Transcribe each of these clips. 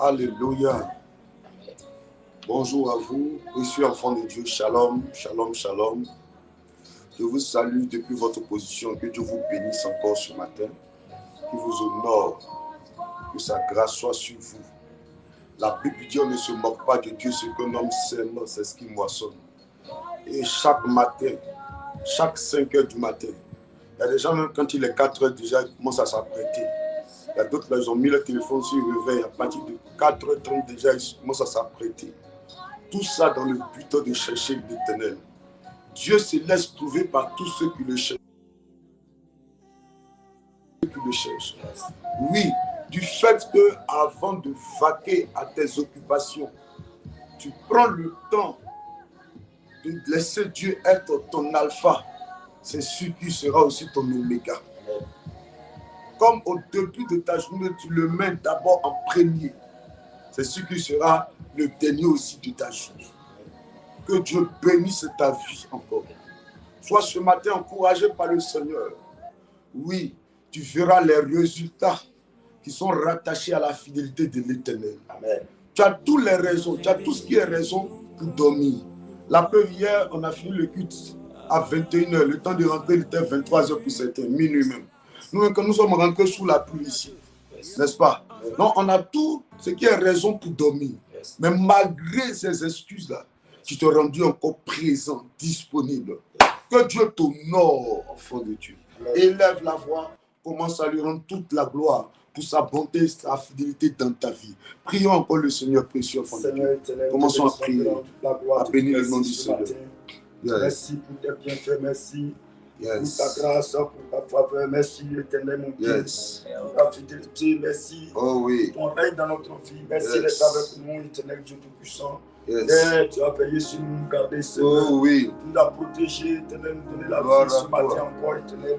Alléluia. Bonjour à vous, précieux enfants de Dieu. Shalom, shalom, shalom. Je vous salue depuis votre position. Que Dieu vous bénisse encore ce matin. Qu'il vous honore. Que sa grâce soit sur vous. La Bible dit on ne se moque pas de Dieu. Ce qu'un homme sème, c'est ce qu'il moissonne. Et chaque matin, chaque 5 heures du matin, il y a des gens, même quand il est 4 heures déjà, ils commencent à s'apprêter. Il y a d'autres, ils ont mis le téléphone sur le réveil. À partir de 4h30 déjà, ils commencent à s'apprêter. Tout ça dans le but de chercher l'Éternel. Dieu se laisse trouver par tous ceux qui le cherchent. Oui, du fait que avant de vaquer à tes occupations, tu prends le temps de laisser Dieu être ton alpha, c'est sûr qu'il sera aussi ton oméga. Comme au début de ta journée, tu le mets d'abord en premier, c'est sûr qu'il sera le dernier aussi de ta journée. Que Dieu bénisse ta vie encore. Sois ce matin encouragé par le Seigneur. Oui, tu verras les résultats qui sont rattachés à la fidélité de l'Éternel. Amen. Tu as toutes les raisons, tu as tout ce qui est raison pour dormir. La preuve, hier, on a fini le culte à 21h. Le temps de rentrer, il était 23h pour certains, minuit même. Nous, quand nous sommes rentrés sous la pluie ici, n'est-ce pas? Donc, on a tout ce qui est raison pour dormir. Mais malgré ces excuses-là, tu t'es rendu encore présent, disponible. Que Dieu t'honore, enfant de Dieu. Élève la voix, commence à lui rendre toute la gloire pour sa bonté, sa fidélité dans ta vie. Prions encore le Seigneur précieux, enfant de Dieu. Commençons à prier, à bénir le nom du Seigneur. Merci pour tes bienfaits, merci. Pour ta grâce, pour ta faveur, merci Éternel mon Dieu. Pour ta fidélité, merci. Oh oui. Ton règne dans notre vie, merci d'être avec nous, Éternel Dieu Tout-Puissant. Tu as veillé sur nous, garder Seigneur. Oh oui. Tu nous as protégé, Éternel, nous donner la vie ce matin encore, Éternel.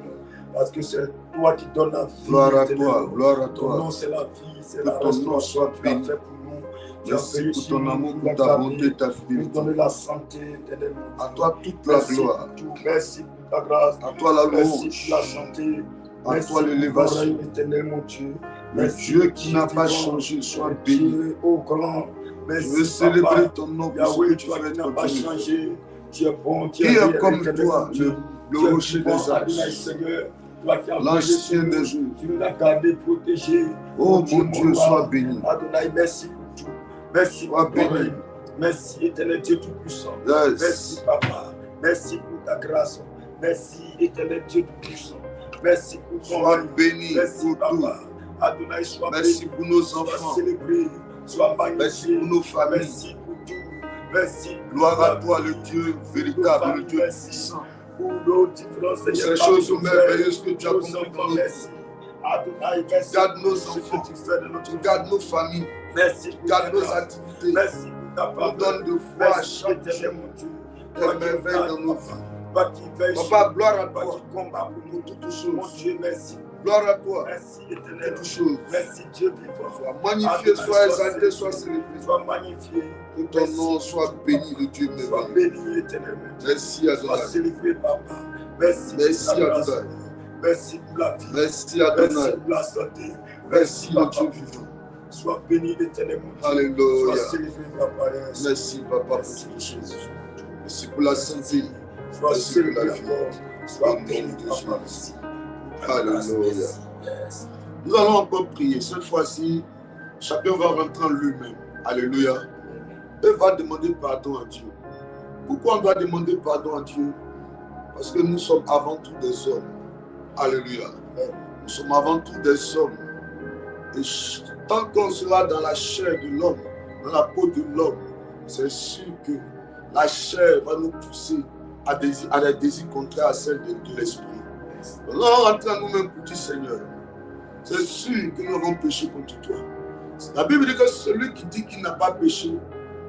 Parce que c'est toi qui donnes la vie. Gloire à toi, gloire à toi. Ton nom c'est la vie, c'est la restauration que tu as fait pour nous. Merci pour ton amour, pour ta bonté, ta fidélité. Nous donner la santé, Éternel. À toi toute la gloire. Merci pour ta grâce. À toi la louange. Merci pour la santé. À toi l'élévation. Éternel mon Dieu. Le Dieu qui n'a pas changé, soit béni. Ô grand. Je veux célébrer ton nom pour ce que tu fais n'as pas changé. Tu es bon, tu es comme toi, le rocher des âges, l'ancien des jours. Tu nous as gardé, protégé. Oh mon Dieu, sois béni. Adonai, merci pour tout. Merci pour ton règne. Merci, Éternel Dieu Tout-Puissant. Merci, Papa. Merci pour ta grâce. Merci, Éternel Dieu Tout-Puissant. Merci pour ton règne. Béni. Merci, Papa. Adonai, sois béni. Merci pour nos enfants. Sois célébré. Sois magnifié. Merci pour nos familles. Merci pour tout. Merci. Gloire à toi, le Dieu véritable, le Dieu puissant. Pour nos différences, pour ces choses merveilleuses que tu as accompli dans notre vie. Adonai, merci. Garde nos enfants. Garde nos familles. Merci. Garde nos activités. Merci pour ta part. Nous donne de foi à chaque jour. Des merveilles dans nos vies. Papa, gloire à toi. Pour toutes choses. Mon Dieu, merci. Gloire à toi. Merci, Éternel. Toutes choses. Merci, Dieu vivant. Sois magnifié, sois exalté, sois célébré. Sois magnifié. Que ton nom soit béni, le Dieu merveilleux. Sois béni, Éternel. Merci, Adonai. Sois célébré, Papa. Merci, Adonai. Merci pour la vie. Merci, Adonai. Merci pour la santé. Merci, le Dieu vivant. Sois béni, Éternel. Alléluia. Sois célébré, Papa. Merci, Papa, pour toutes choses. Merci pour la santé. Sois célébré pour la vie. Sois béni, Papa. Alléluia. Nous allons encore prier. Cette fois-ci, chacun va rentrer en lui-même. Alléluia. Et va demander pardon à Dieu. Pourquoi on doit demander pardon à Dieu? Parce que nous sommes avant tout des hommes. Alléluia. Nous sommes avant tout des hommes. Et tant qu'on sera dans la chair de l'homme, dans la peau de l'homme, c'est sûr que la chair va nous pousser à des désirs contraires à celles de l'esprit. Nous allons rentrer en nous-mêmes pour dire Seigneur, c'est sûr que nous avons péché contre toi. La Bible dit que celui qui dit qu'il n'a pas péché,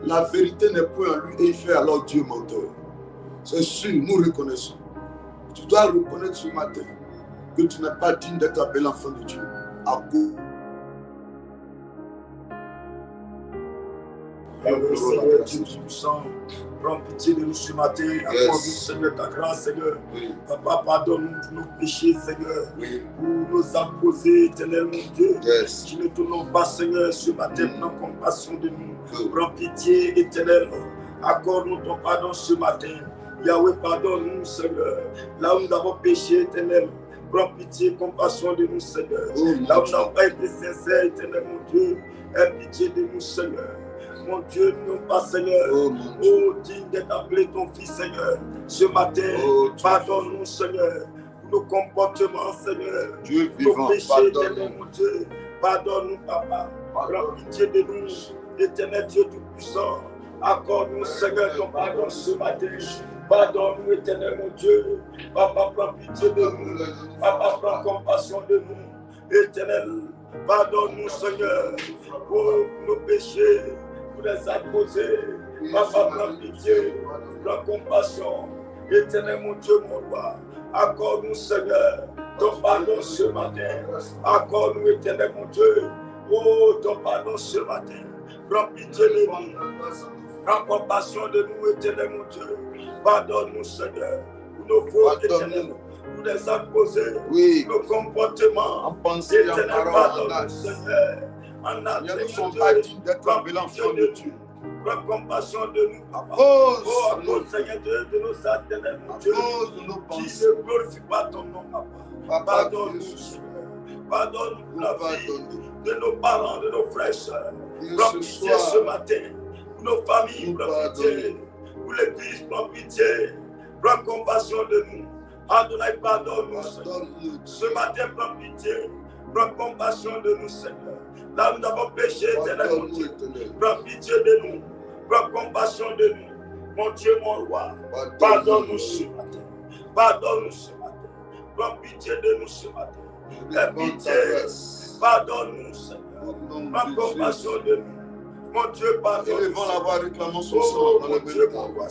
la vérité n'est point en lui et il fait alors Dieu menteur. C'est sûr, nous reconnaissons. Tu dois reconnaître ce matin que tu n'es pas digne d'être appelé enfant de Dieu. À cause. Yahweh, Seigneur, Dieu Tout-Puissant, prends pitié de nous ce matin. Accorde-nous, Seigneur, ta grâce, Seigneur. Papa, pardonne-nous pour nos péchés, Seigneur. Pour nos actes posés, éternel, mon Dieu. Qui ne tournons pas, Seigneur, ce matin. Prends compassion de nous. Prends pitié, éternel. Accorde-nous ton pardon ce matin. Yahweh, pardonne-nous, Seigneur. Là où nous avons péché, éternel. Prends pitié, compassion de nous, Seigneur. Là où nous n'avons pas été sincères, éternel, mon Dieu. Aie pitié de nous, Seigneur. Mon Dieu, nous pas, Seigneur. Oh, digne d'être appelé ton fils, Seigneur. Ce matin, pardonne-nous, Seigneur. Nos comportements, Seigneur. Dieu vivant, nos péchés, éternel, mon Dieu. Pardonne-nous, Papa. Prends pitié de nous, éternel Dieu Tout-Puissant. Accorde-nous, Seigneur, ton pardon ce matin. Pardonne-nous, éternel, mon Dieu. Papa, prends pitié de nous. Papa, prends compassion de nous. Éternel, pardonne-nous, Seigneur, pour nos péchés, pour les actes posés. Papa, prends pitié, prends compassion. Éternel, mon Dieu, mon roi. Accorde-nous, Seigneur, ton pardon ce matin. Accorde-nous, éternel, mon Dieu. Oh, ton pardon ce matin. Prends pitié de nous. Prends compassion de nous, éternel, mon Dieu. Pardonne-nous, Seigneur, pour nos fautes, éternel, pour les actes posés, nos comportements. En pensée, en parole, en acte. Seigneur. En acte, nous ne sommes pas dignes d'être appelés enfants de Dieu. Prends compassion de nous, Papa. À cause, Seigneur, de nos actes, éternel, mon Dieu. De nos pensées. Qui ne glorifie pas ton nom, Papa. Pardonne-nous, Seigneur. Pardonne-nous la vie de nos parents, de nos frères, sœurs. Prends pitié ce matin. Pour nos familles, prends pitié. Pour l'église, prends pitié. Prends compassion de nous. Adonai, pardonne-nous, Seigneur. Ce matin, prends pitié. Prends compassion de nous, Seigneur. Là où nous avons péché, éternel, mon Dieu. Prends pitié de nous. Prends compassion de nous. Mon Dieu, mon roi. Pardonne-nous ce matin. Pardonne-nous ce matin. Prends pitié de nous ce matin. Aie pitié. Pardonne-nous, Seigneur. Prends compassion de nous. Mon Dieu, pardonne-nous. Élevons la voix, réclamons son sang dans le Dieu, mon roi.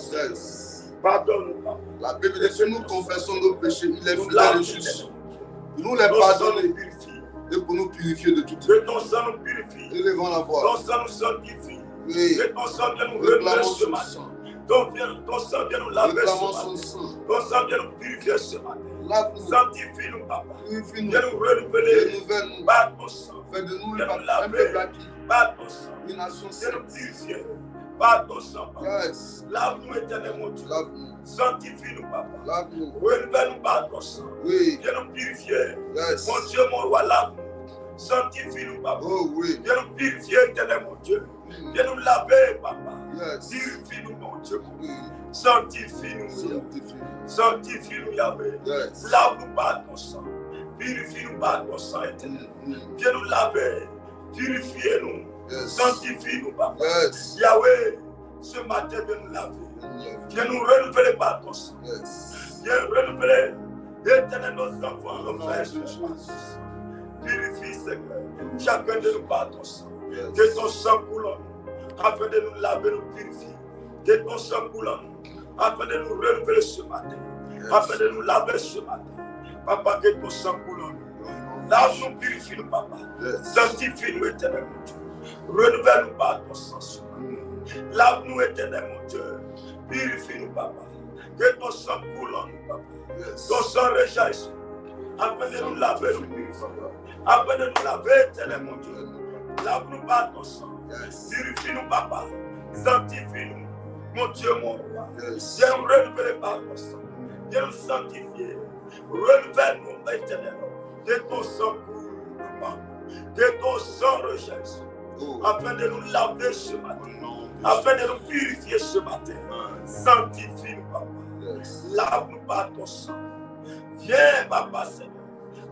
Pardonne-nous, Papa. La Bible dit que si nous confessons nos péchés, il est fidèle et juste. Nous les pardonnons et pour nous purifier de toute que ton sang nous purifie. Élevons la voix. Ton sang nous sanctifie. Oui. Que ton sang vient nous relever ce matin. Ton sang vient nous laver ce matin. Ton sang vient nous purifier ce matin. Sanctifie-nous, Papa. Viens nous renouveler. Par ton sang. Fais de nous viens nous laver. Par ton sang. Une nation viens nous purifier. Par ton sang, Papa. Yes. Lave-nous, éternel, mon Dieu. Lave-nous. Sanctifie-nous, Papa. Lave-nous. Renouvelle-nous par ton sang. Oui. Viens nous purifier. Yes. Mon Dieu, mon roi, lave-nous. Sanctifie-nous, Papa. Oh oui. Viens nous purifier, éternel, mon Dieu. Viens nous laver, Papa. Yes. Purifie-nous, mon Dieu. Oui. Sanctifie-nous. Sanctifie-nous. Sanctifie-nous, Yahweh. Yes. Lave-nous par ton sang. Purifie-nous par ton sang, éternel. Viens nous laver. Purifiez-nous. Yes. Sanctifie-nous, Papa. Yes. Yahweh, ce matin, viens nous laver. Viens nous renouveler par ton sang. Yes. Viens renouveler. Éternel, nos enfants, nos frères. Purifie, Seigneur, chacun de nous par ton sang. Yes. Que ton sang coule en nous, afin de nous laver, nous purifier. Que ton sang coule en nous, afin de nous renouveler ce matin. Yes. Afin de nous laver ce matin. Papa, que ton sang coule en nous. Lave-nous, purifie-nous, Papa. Yes. Sanctifie-nous, éternel, mon Dieu. Renouvelle-nous par ton sang ce matin. Lave-nous, éternel, mon Dieu. Purifie-nous, Papa. Que ton sang coule en nous, Papa. Yes. Ton sang réjaillisse. Afin de nous laver, nous purifier. Afin de nous laver, éternel, mon Dieu. Lave-nous par ton sang. Yes. Purifie-nous, Papa. Sanctifie-nous. Mon Dieu, mon roi. Yes. Viens nous renouveler par ton sang. Viens nous sanctifier. Renouvelle-nous, éternel. Que ton sang coule, Papa. Que ton sang rejaillisse. Afin de nous laver ce matin. Afin de nous purifier ce matin. Sanctifie-nous, Papa. Yes. Lave-nous par ton sang. Viens, Papa, Seigneur.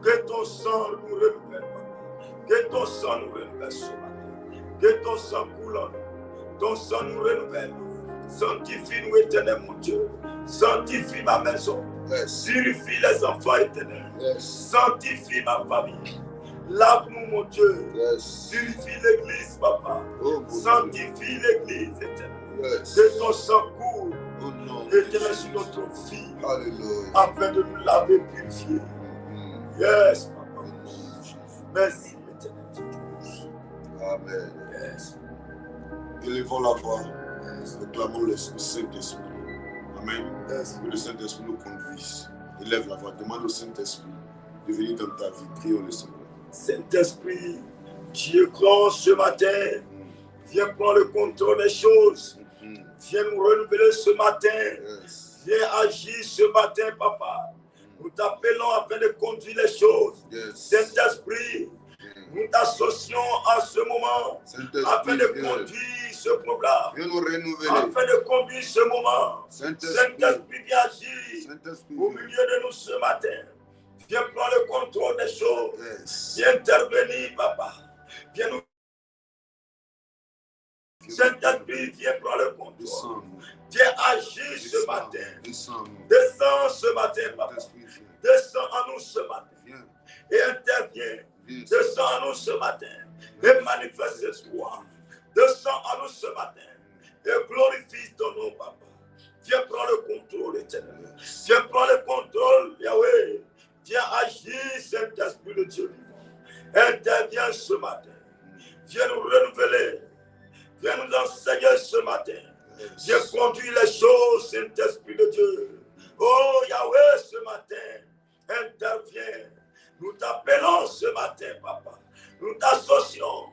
Que ton sang nous renouvelle, Papa. Que ton sang nous renouvelle ce matin. Que ton sang coule en nous. Ton sang nous renouvelle. Sanctifie-nous, éternel, mon Dieu. Sanctifie ma maison. Yes. Purifie les enfants éternels. Yes. Sanctifie ma famille. Lave-nous, mon Dieu. Yes. Purifie l'église, Papa. Sanctifie l'église éternelle. Yes. Que ton sang coule. Éternel sur notre vie. Alléluia. Afin de nous laver, purifier. Yes, Papa. Merci, éternel. Amen. Yes. Élevons la voix. Réclamons le Saint-Esprit. Amen. Que le Saint-Esprit nous conduise. Élève la voix. Demande au Saint-Esprit de venir dans ta vie. Prions le Seigneur. Saint-Esprit, Dieu grand ce matin, viens prendre le contrôle des choses. Viens nous renouveler ce matin. Viens agir ce matin, Papa. Nous t'appelons afin de conduire les choses. Saint-Esprit, nous t'associons à ce moment afin de conduire ce programme. Viens nous renouveler. Afin de conduire ce moment. Saint-Esprit, viens agir au milieu de nous ce matin. Viens prendre le contrôle des choses. Viens intervenir, Papa. Viens nous. Saint-Esprit, viens prendre le contrôle. Viens agir ce matin. Descends ce matin, Papa. Descends en nous ce matin. Et interviens. Descends en nous ce matin. Et manifeste-toi. Descends en nous ce matin. Et glorifie ton nom, Papa. Viens prendre le contrôle, éternel. Viens prendre le contrôle, Yahweh. Viens agir, Saint-Esprit de Dieu vivant. Interviens ce matin. Viens nous renouveler. Viens nous enseigner ce matin. Viens conduire les choses, Saint-Esprit de Dieu. Oh Yahweh, ce matin, interviens. Nous t'appelons ce matin, Papa. Nous t'associons,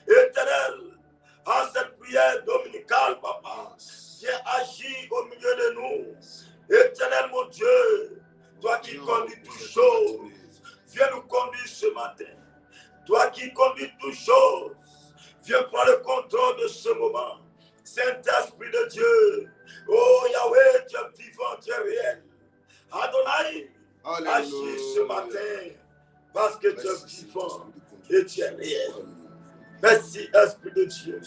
éternel, à cette prière dominicale, Papa. Viens agir au milieu de nous. Éternel, mon Dieu, toi qui conduis toutes choses, viens nous conduire ce matin. Toi qui conduis toutes choses, viens prendre le contrôle de ce moment. Saint-Esprit de Dieu, oh Yahweh, tu es vivant, tu es réel. Adonai, agis ce matin, parce que tu es vivant et tu es réel. Merci, Esprit de Dieu.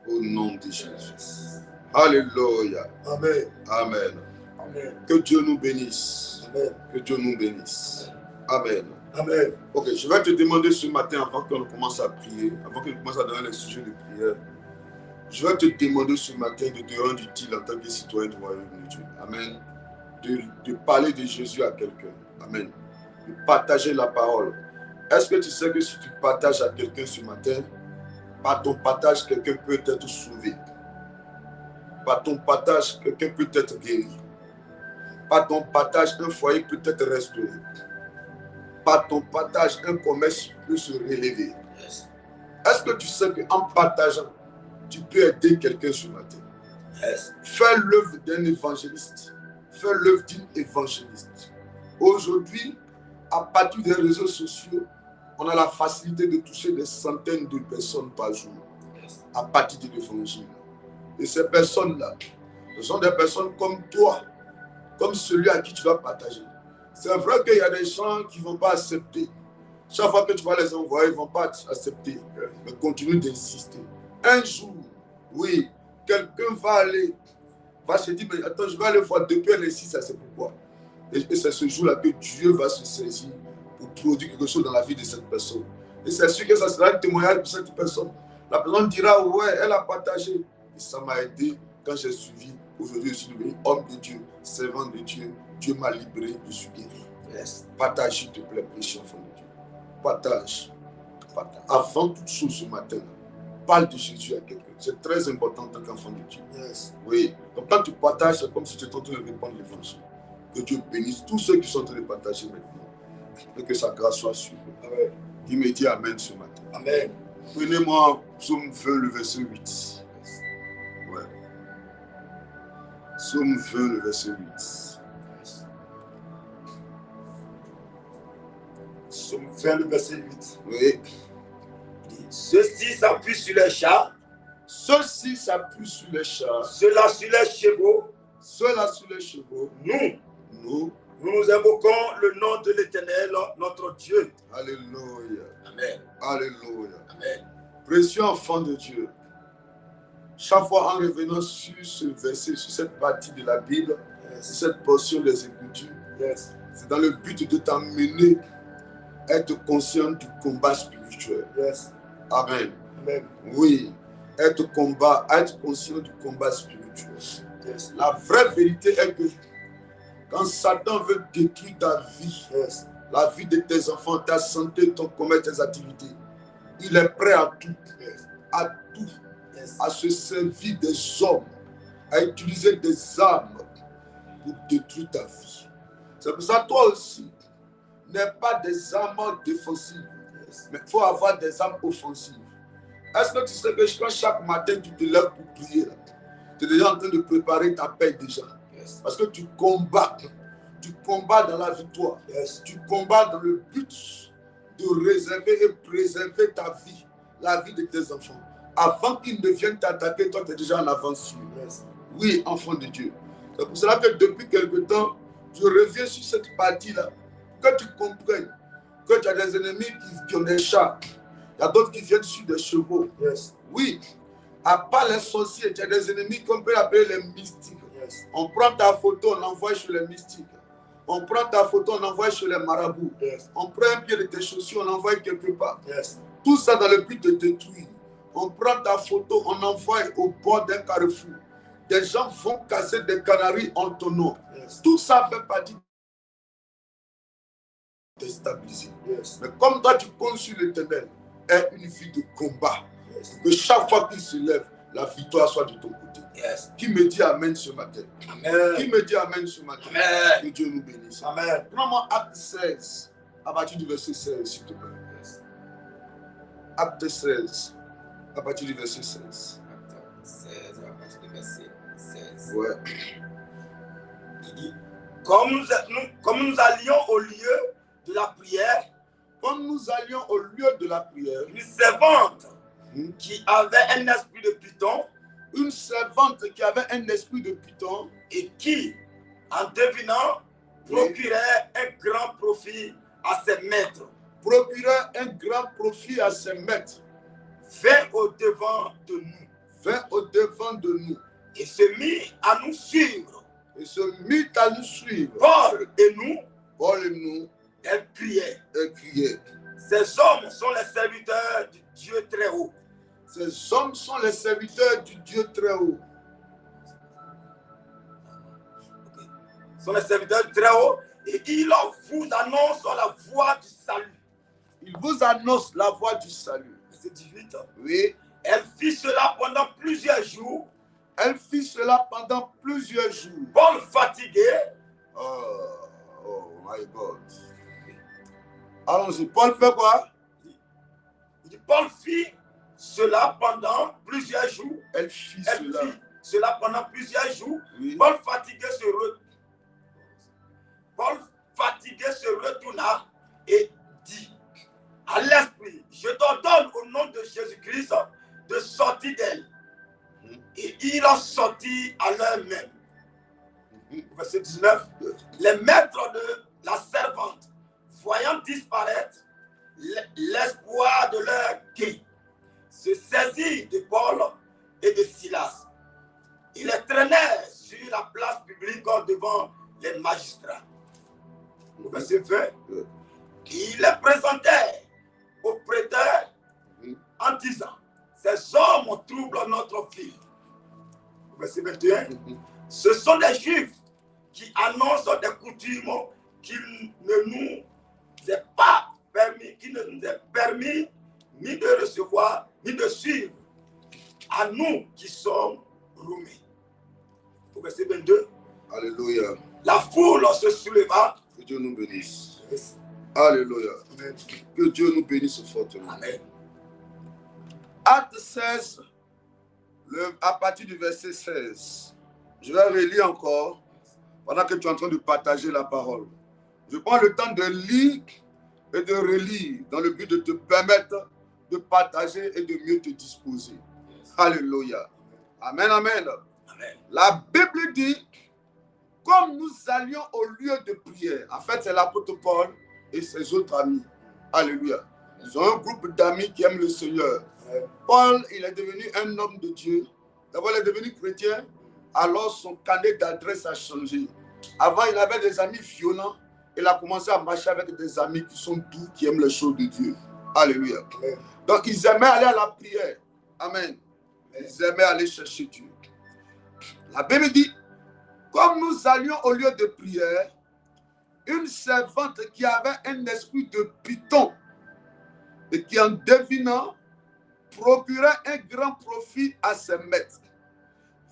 Au nom de Jésus. Alléluia. Amen. Amen. Amen. Que Dieu nous bénisse. Amen. Que Dieu nous bénisse. Amen. Amen. Ok, je vais te demander ce matin, avant qu'on commence à prier, avant qu'on commence à donner les sujets de prière, je vais te demander ce matin de te rendre utile en tant que citoyen du royaume de Dieu. Amen. De parler de Jésus à quelqu'un. Amen. De partager la parole. Est-ce que tu sais que si tu partages à quelqu'un ce matin, par ton partage, quelqu'un peut être sauvé. Par ton partage, quelqu'un peut être guéri. Par ton partage, un foyer peut être restauré. Par ton partage, un commerce peut se relever. Est-ce que tu sais qu'en partageant, tu peux aider quelqu'un ce matin? Fais l'œuvre d'un évangéliste. Fais l'œuvre d'une évangéliste. Aujourd'hui, à partir des réseaux sociaux, on a la facilité de toucher des centaines de personnes par jour à partir de l'évangile. Et ces personnes-là, ce sont des personnes comme toi, comme celui à qui tu vas partager. C'est vrai qu'il y a des gens qui ne vont pas accepter. Chaque fois que tu vas les envoyer, ils ne vont pas accepter. Mais continue d'insister. Un jour, oui, quelqu'un va se dire, mais attends, je vais aller voir depuis les 6, c'est pourquoi. Et c'est ce jour-là que Dieu va se saisir pour produire quelque chose dans la vie de cette personne. Et c'est sûr que ça sera un témoignage pour cette personne. La personne dira, ouais, elle a partagé. Et ça m'a aidé quand j'ai suivi. Aujourd'hui, je suis devenu homme de Dieu, servant de Dieu. Dieu m'a libéré, je suis guéri. Yes. Partage, s'il te plaît, précieux enfant de Dieu. Partage. Partage. Avant toute chose ce matin, parle de Jésus à quelqu'un. C'est très important en tant qu'enfant de Dieu. Yes. Oui. Donc quand tu partages, c'est comme si tu étais en train de répandre l'évangile. Que Dieu bénisse tous ceux qui sont en train de partager maintenant. Et que sa grâce soit sur eux. Amen. Qui me dit Amen ce matin. Amen. Prenez-moi Psaume 20, le verset 8. Ouais. Psaume 20, le verset 8. Psaume 20, le verset 8. Oui. Ceux-ci s'appuient sur les chars. Ceux-ci s'appuient sur les chars. Ceux-là sur les chevaux. Ceux-là sur les chevaux. Nous invoquons le nom de l'Éternel, notre Dieu. Alléluia. Amen. Alléluia. Amen. Précieux enfant de Dieu, chaque fois en revenant sur ce verset, sur cette partie de la Bible, sur cette portion des Écritures, c'est dans le but de t'amener à être conscient du combat spirituel. Amen. Amen. Oui, être conscient du combat spirituel. La vraie vérité est que quand Satan veut détruire ta vie, la vie de tes enfants, ta santé, ton commerce, tes activités, il est prêt à tout. À tout. à se servir des hommes, à utiliser des armes pour détruire ta vie. C'est pour ça que toi aussi, n'aie pas des armes défensives, mais il faut avoir des armes offensives. Est-ce que tu sais que quand chaque matin tu te lèves pour prier, tu es déjà en train de préparer ta paix déjà? Parce que tu combats dans la victoire. Tu combats dans le but de réserver et préserver ta vie, la vie de tes enfants. Avant qu'ils ne viennent t'attaquer, toi tu es déjà en avance. Oui, enfant de Dieu. C'est pour cela que depuis quelque temps, je reviens sur cette partie-là, que tu comprennes que tu as des ennemis qui ont des chars, il y a d'autres qui viennent sur des chevaux. Oui, à part les sorciers, tu as des ennemis qu'on peut appeler les mystiques. On prend ta photo, on envoie chez les mystiques. On prend ta photo, on envoie chez les marabouts. On prend un pied de tes chaussures, on envoie quelque part. Tout ça dans le but de détruire. On prend ta photo, on envoie au bord d'un carrefour. Des gens vont casser des canaries en ton nom. Tout ça fait partie de déstabiliser. Mais comme toi tu comptes sur l'Éternel, est une vie de combat. Que chaque fois qu'il se lève, la victoire soit de ton côté. Qui me dit Amen ce matin? Amen. Qui me dit Amen ce matin? Amen. Que Dieu nous bénisse. Amen. Prends-moi Acte 16, à partir du verset 16, s'il te plaît. Acte 16, à partir du verset 16. Acte 16, à partir du verset 16. Ouais. Il dit, comme nous allions au lieu de la prière, comme nous allions au lieu de la prière, une servante qui avait un esprit de Python, une servante qui avait un esprit de Python, et qui, en devinant, procurait un grand profit à ses maîtres. Procurait un grand profit à ses maîtres. Vint au-devant de nous. Vint au-devant de nous. Et se mit à nous suivre. Et se mit à nous suivre. Paul et nous. Paul et nous. Elle criait. Elle criait. Ces hommes sont les serviteurs du Dieu très haut. Ces hommes sont les serviteurs du Dieu très haut. Sont les serviteurs du très haut. Et ils vous annoncent la voie du salut. Ils vous annoncent la voie du salut. Verset 18. Oui. Elle fit cela pendant plusieurs jours. Elle fit cela pendant plusieurs jours. Paul fatigué. Oh my God. Allons-y. Paul fait quoi? Il dit, Paul fit cela pendant plusieurs jours. Elle fit cela pendant plusieurs jours. Oui. Paul fatigué se retourna et dit à l'esprit, je t'ordonne au nom de Jésus-Christ de sortir d'elle. Et il en sortit à l'heure même. Verset 19. Les maîtres de la servante, voyant disparaître l'espoir de leur gain, se saisirent de Paul et de Silas. Ils les traînèrent sur la place publique devant les magistrats. Verset 20. Ils les présentèrent au prêteur en disant, ces hommes troublent notre vie. Verset 21. Ce sont des Juifs qui annoncent des coutumes qui ne nous est pas permis, qui ne nous est permis ni de recevoir, ni de suivre, à nous qui sommes roumés. Verset 22. Alléluia. La foule se souleva. Que Dieu nous bénisse. Yes. Alléluia. Amen. Que Dieu nous bénisse fortement. Amen. Acte 16, à partir du verset 16. Je vais relire encore pendant que tu es en train de partager la parole. Je prends le temps de lire et de relire dans le but de te permettre de partager et de mieux te disposer. Yes. Alléluia. Amen, amen. Amen. La Bible dit, comme nous allions au lieu de prière, en fait c'est l'apôtre Paul et ses autres amis. Alléluia. Ils ont un groupe d'amis qui aiment le Seigneur. Paul, il est devenu un homme de Dieu. D'abord, il est devenu chrétien. Alors, son carnet d'adresse a changé. Avant, il avait des amis violents. Il a commencé à marcher avec des amis qui sont doux, qui aiment les choses de Dieu. Alléluia. Amen. Donc, ils aimaient aller à la prière. Amen. Ils aimaient aller chercher Dieu. La Bible dit, comme nous allions au lieu de prière, une servante qui avait un esprit de Python et qui, en devinant, procurait un grand profit à ses maîtres,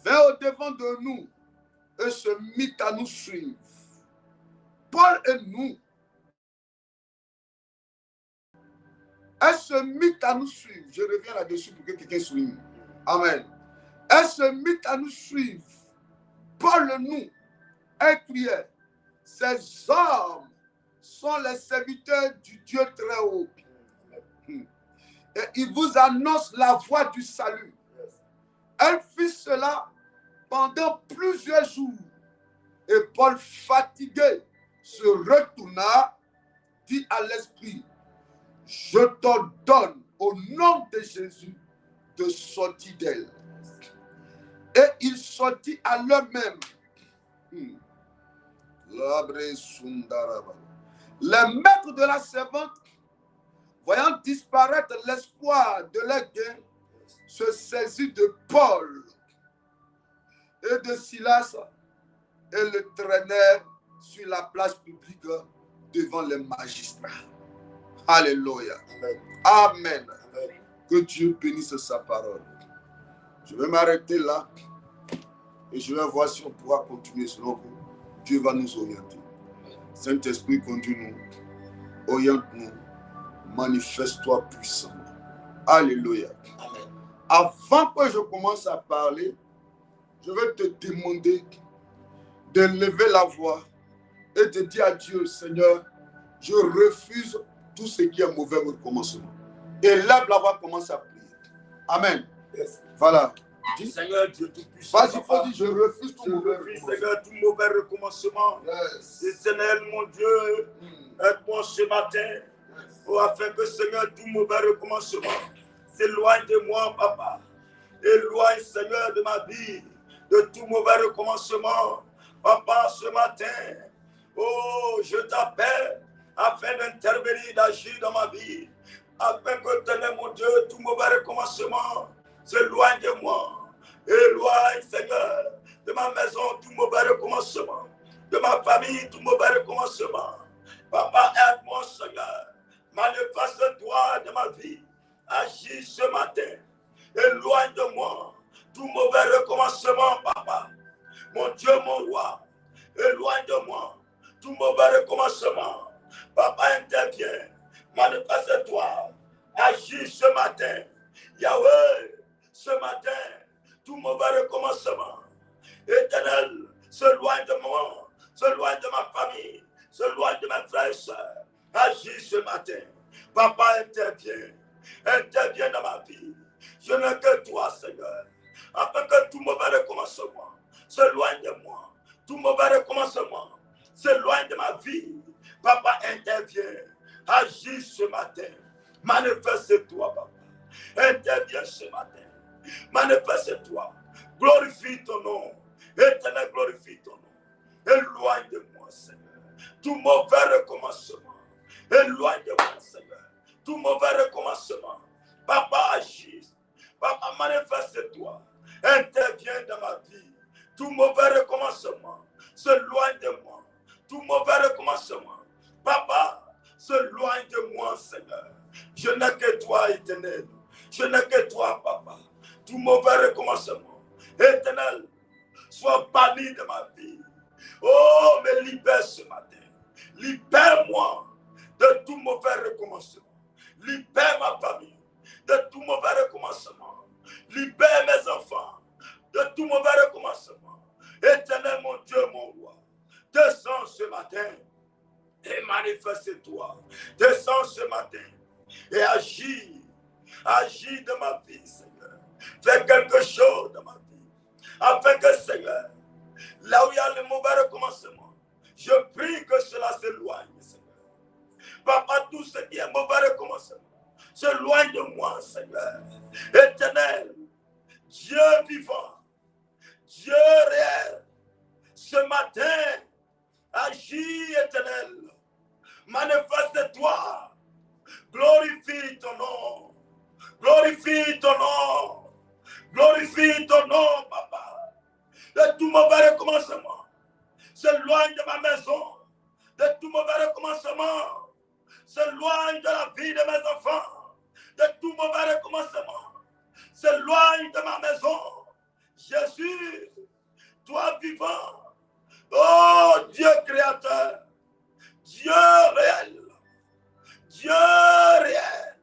vint au-devant de nous et se mit à nous suivre. Paul et nous, elle se mit à nous suivre. Je reviens là-dessus pour que quelqu'un souligne. Amen. Elle se mit à nous suivre. Paul et nous, elle criait, ces hommes sont les serviteurs du Dieu très haut. Et ils vous annoncent la voie du salut. Elle fit cela pendant plusieurs jours. Et Paul, fatigué, se retourna, dit à l'esprit, je t'ordonne au nom de Jésus de sortir d'elle. Et il sortit à l'heure même. Les maîtres de la servante, voyant disparaître l'espoir de leur gain, se saisit de Paul et de Silas et le traînèrent sur la place publique devant les magistrats. Alléluia. Amen. Amen. Que Dieu bénisse sa parole. Je vais m'arrêter là et je vais voir si on pourra continuer selon vous. Dieu va nous orienter. Saint-Esprit, conduis-nous, oriente-nous, manifeste-toi puissamment. Alléluia. Amen. Avant que je commence à parler, je vais te demander de lever la voix et de dire à Dieu, Seigneur, je refuse tout ce qui est mauvais recommencement. Et lève la voix, commence à prier. Amen. Yes. Voilà. Dis, Seigneur Dieu Tout-Puissant. Vas-y, faut dire, je refuse tout mauvais recommencement. Seigneur, tout mauvais recommencement. Yes. Éternel, mon Dieu, aide-moi ce matin, afin que, Seigneur, tout mauvais recommencement s'éloigne de moi, Papa. Éloigne, Seigneur, de ma vie, de tout mauvais recommencement. Papa, ce matin, oh, je t'appelle afin d'intervenir, d'agir dans ma vie, afin que, Seigneur, mon Dieu, tout mauvais recommencement s'éloigne de moi. Éloigne, Seigneur, de ma maison, tout mauvais recommencement, de ma famille, tout mauvais recommencement. Papa, aide-moi, Seigneur. Manifeste-toi de ma vie. Agis ce matin. Éloigne de moi tout mauvais recommencement, Papa. Mon Dieu, mon roi. Éloigne de moi tout mauvais recommencement. Papa, intervient. Manifeste-toi. Agis ce matin. Yahweh, ce matin, tout mauvais recommencement. Éternel, s'éloigne de moi, s'éloigne de ma famille, s'éloigne de mes frères et sœurs. Agis ce matin. Papa, intervient. Intervient dans ma vie. Je n'ai que toi, Seigneur. Afin que tout mauvais recommencement s'éloigne de moi. Tout mauvais recommencement s'éloigne de ma vie. Papa, intervient. Agis ce matin. Manifeste-toi, Papa. Interviens ce matin. Manifeste-toi. Glorifie ton nom. Éternel, glorifie ton nom. Éloigne de moi, Seigneur. Tout mauvais recommencement. Éloigne de moi, Seigneur. Tout mauvais recommencement. Papa, agis. Papa, manifeste-toi. Interviens dans ma vie. Tout mauvais recommencement s'éloigne de moi. Tout mauvais recommencement. Papa, s'éloigne de moi, Seigneur. Je n'ai que toi, Éternel. Je n'ai que toi, Papa. Tout mauvais recommencement. Éternel, sois banni de ma vie. Oh, me libère ce matin. Libère-moi de tout mauvais recommencement. Libère ma famille de tout mauvais recommencement. Libère mes enfants de tout mauvais recommencement. Éternel, mon Dieu, mon roi, descends ce matin et manifeste-toi. Descends ce matin et agis. Agis dans ma vie, Seigneur. Fais quelque chose dans ma vie. Afin que, Seigneur, là où il y a le mauvais recommencement, je prie que cela s'éloigne, Seigneur. Papa, tout ce qui est mauvais recommencement, s'éloigne de moi, Seigneur. Éternel, Dieu vivant, Dieu réel, ce matin, agis, Éternel. Manifeste-toi. Glorifie ton nom. Glorifie ton nom. Glorifie ton nom, Papa. De tout mauvais recommencement, s'éloigne de ma maison. De tout mauvais recommencement, s'éloigne de la vie de mes enfants. De tout mauvais recommencement, s'éloigne de ma maison. Jésus, toi vivant, oh Dieu créateur, Dieu réel, Dieu réel,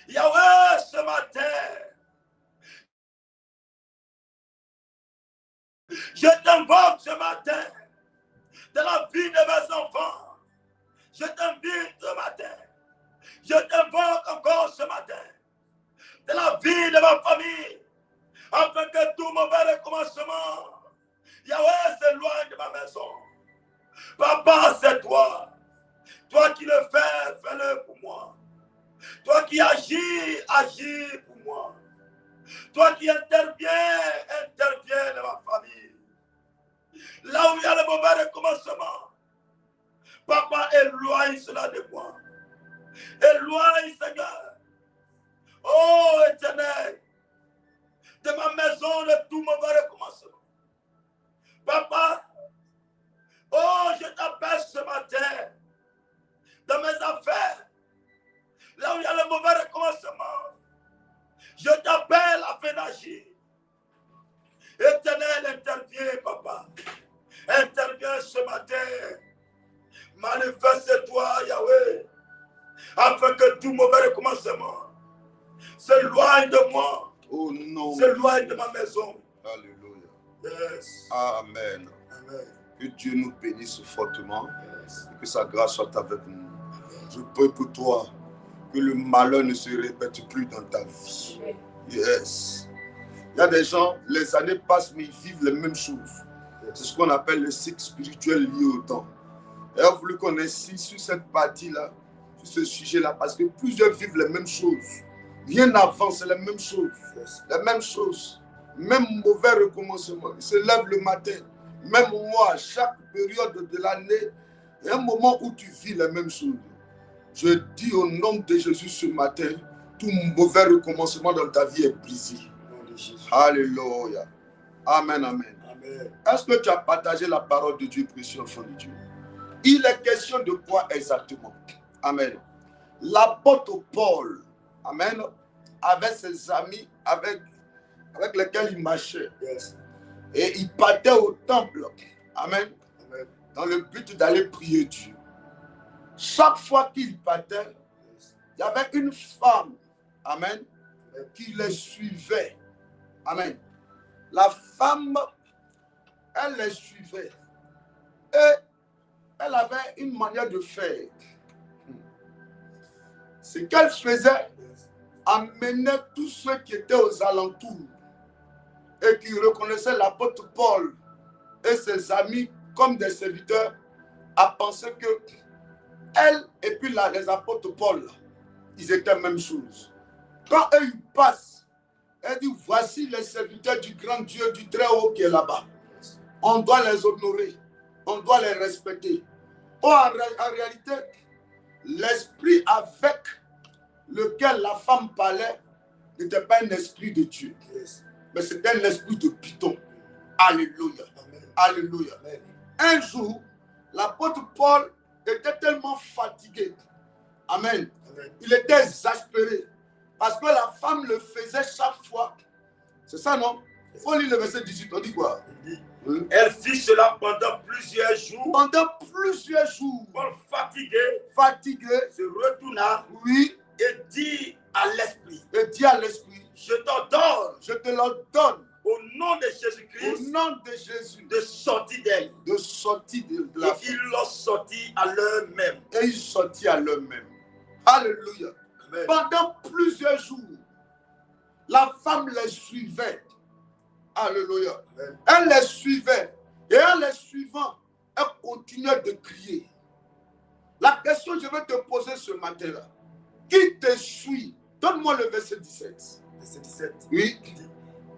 Yahweh, ce matin, je t'invoque ce matin dans la vie de mes enfants. Je t'invite ce matin. Je t'invoque encore ce matin dans la vie de ma famille, afin que tout mauvais recommencement, Yahweh, s'éloigne de ma maison. Papa, c'est toi. Toi qui le fais, fais-le pour moi. Toi qui agis, agis pour moi. Toi qui interviens, interviens dans ma famille. Là où il y a le mauvais recommencement, Papa, éloigne cela de moi. Éloigne, Seigneur. Oh, Éternel, de ma maison, de tout mauvais recommencement. Papa, oh, je t'appelle ce matin, dans mes affaires, là où il y a le mauvais recommencement, je t'appelle afin d'agir. Éternel, interviens, Papa. Interviens ce matin. Manifeste-toi, Yahweh, afin que tout mauvais recommencement s'éloigne de moi, Oh non. s'éloigne de ma maison. Alléluia. Yes. Amen. Amen. Que Dieu nous bénisse fortement. Yes. Et que sa grâce soit avec nous. Je prie pour toi que le malheur ne se répète plus dans ta vie. Yes. Il y a des gens, les années passent, mais ils vivent les mêmes choses. C'est ce qu'on appelle le cycle spirituel lié au temps. Et il a voulu qu'on insiste sur cette partie-là, sur ce sujet-là, parce que plusieurs vivent les mêmes choses. Rien n'avance, c'est les mêmes choses. Les mêmes choses. Même mauvais recommencement. Ils se lèvent le matin. Même moi, chaque période de l'année, il y a un moment où tu vis les mêmes choses. Je dis au nom de Jésus ce matin, tout mauvais recommencement dans ta vie est brisé. Alléluia. Amen, amen. Est-ce que tu as partagé la parole de Dieu, précieux enfant de Dieu? Il est question de quoi exactement? Amen. L'apôtre Paul, amen, avec ses amis avec lesquels il marchait. Yes. Et il partait au temple. Amen. Amen. Dans le but d'aller prier Dieu. Chaque fois qu'il partait, il y avait une femme, amen, qui les suivait. Amen. La femme, elle les suivait. Et elle avait une manière de faire. Ce qu'elle faisait, amenait tous ceux qui étaient aux alentours et qui reconnaissaient l'apôtre Paul et ses amis comme des serviteurs à penser que elle et puis là, les apôtres Paul, ils étaient la même chose. Quand eux ils passent, elle dit voici les serviteurs du grand Dieu du Très-Haut qui est là-bas. On doit les honorer, on doit les respecter. Oh, en réalité, l'esprit avec lequel la femme parlait n'était pas un esprit de Dieu, mais c'était un esprit de Python. Alléluia. Amen. Alléluia. Amen. Un jour, l'apôtre Paul était tellement fatigué. Amen. Amen. Il était exaspéré parce que la femme le faisait chaque fois. C'est ça, non? Il faut lire le verset 18. On dit quoi? Elle fit cela pendant plusieurs jours. Pendant plusieurs jours. Paul fatigué, se retourna. Oui. Et dit à l'esprit. Et dit à l'esprit. Je t'ordonne. Je te l'ordonne. Au nom de Jésus-Christ. Au nom de Jésus. De sortir d'elle. De sortir de la femme. Et ils l'ont sorti à l'heure même. Et ils sortirent à l'heure même. Alléluia. Amen. Pendant plusieurs jours, la femme les suivait. Alléluia. Amen. Elle les suivait. Et en les suivant, elle continuait de crier. La question que je vais te poser ce matin-là. Qui te suit? Donne-moi le verset 17. Verset 17. Oui.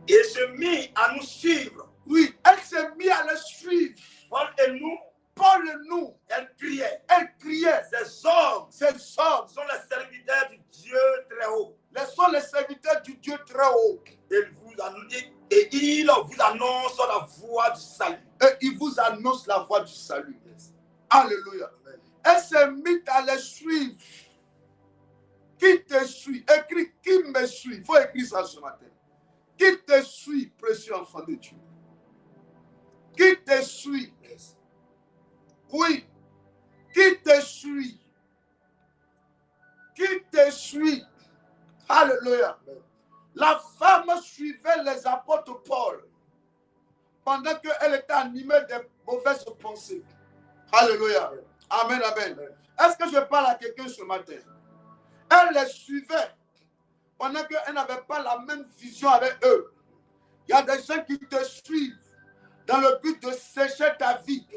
Et se mit à nous suivre. Oui, elle s'est mise à les suivre. Paul et nous. Paul et nous. Elle criait. Elle criait. Ces hommes sont les serviteurs du Dieu très haut. Ils sont les serviteurs du Dieu très haut. Et il vous annonce la voie du salut. Et il vous annonce la voie du salut. Yes. Alléluia. Amen. Elle s'est mise à les suivre. Qui te suit? Écris qui me suit. Il faut écrire ça ce matin. Qui te suit, précieux enfant de Dieu? Qui te suit? Oui. Qui te suit? Qui te suit? Alléluia. La femme suivait les apôtres Paul pendant qu'elle était animée de mauvaises pensées. Alléluia. Amen, amen. Est-ce que je parle à quelqu'un ce matin? Elle les suivait pendant qu'elle n'avait pas la même vision avec eux. Il y a des gens qui te suivent dans le but de sécher ta vie.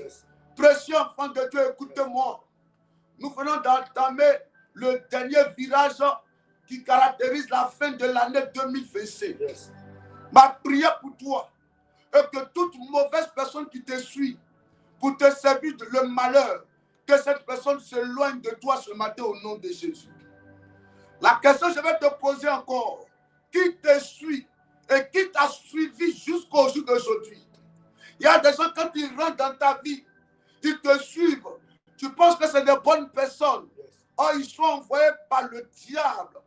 Précieux enfant de Dieu, écoutez-moi. Nous venons d'entamer le dernier virage qui caractérise la fin de l'année 2025. Ma prière pour toi est que toute mauvaise personne qui te suit pour te servir de le malheur, que cette personne s'éloigne de toi ce matin au nom de Jésus. La question que je vais te poser encore, qui te suit et qui t'a suivi jusqu'au jour d'aujourd'hui? Il y a des gens, quand ils rentrent dans ta vie, ils te suivent. Tu penses que c'est des bonnes personnes. Oh, ils sont envoyés par le diable.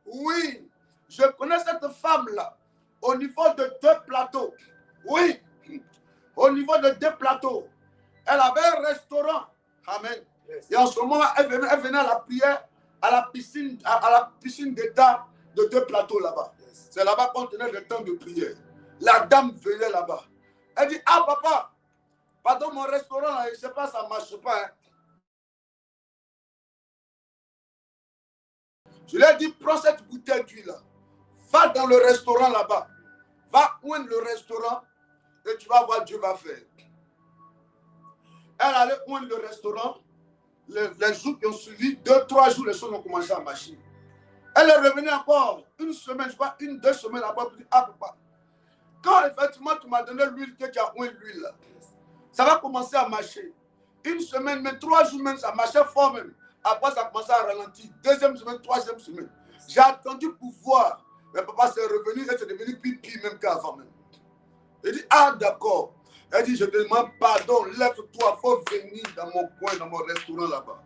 Oui, je connais cette femme-là au niveau de 2 plateaux. Oui, au niveau de 2 plateaux. Elle avait un restaurant. Amen. Et en ce moment, elle venait à la prière à la piscine d'état de 2 plateaux là-bas. C'est là-bas qu'on tenait le temps de prière. La dame venait là-bas. Elle dit, ah papa, pardon, mon restaurant là, je ne sais pas, ça ne marche pas. Hein. Je lui ai dit, prends cette bouteille d'huile là. Va dans le restaurant là-bas. Va oindre le restaurant et tu vas voir Dieu va faire. Elle allait oindre le restaurant. Les jours qui ont suivi, 2-3 jours, les choses ont commencé à marcher. Elle est revenue encore une semaine, je crois, 1-2 semaines après pour dire, ah papa, quand effectivement tu m'as donné l'huile que tu as oint l'huile, ça va commencer à marcher. 1 semaine, mais 3 jours même, ça marchait fort même. Après, ça a commencé à ralentir. 2e semaine, 3e semaine. J'ai attendu pour voir. Mais papa s'est revenu et c'est devenu plus pire même qu'avant même. Il dit, ah d'accord. Elle dit, je te demande pardon, lève-toi, il faut venir dans mon coin, dans mon restaurant là-bas.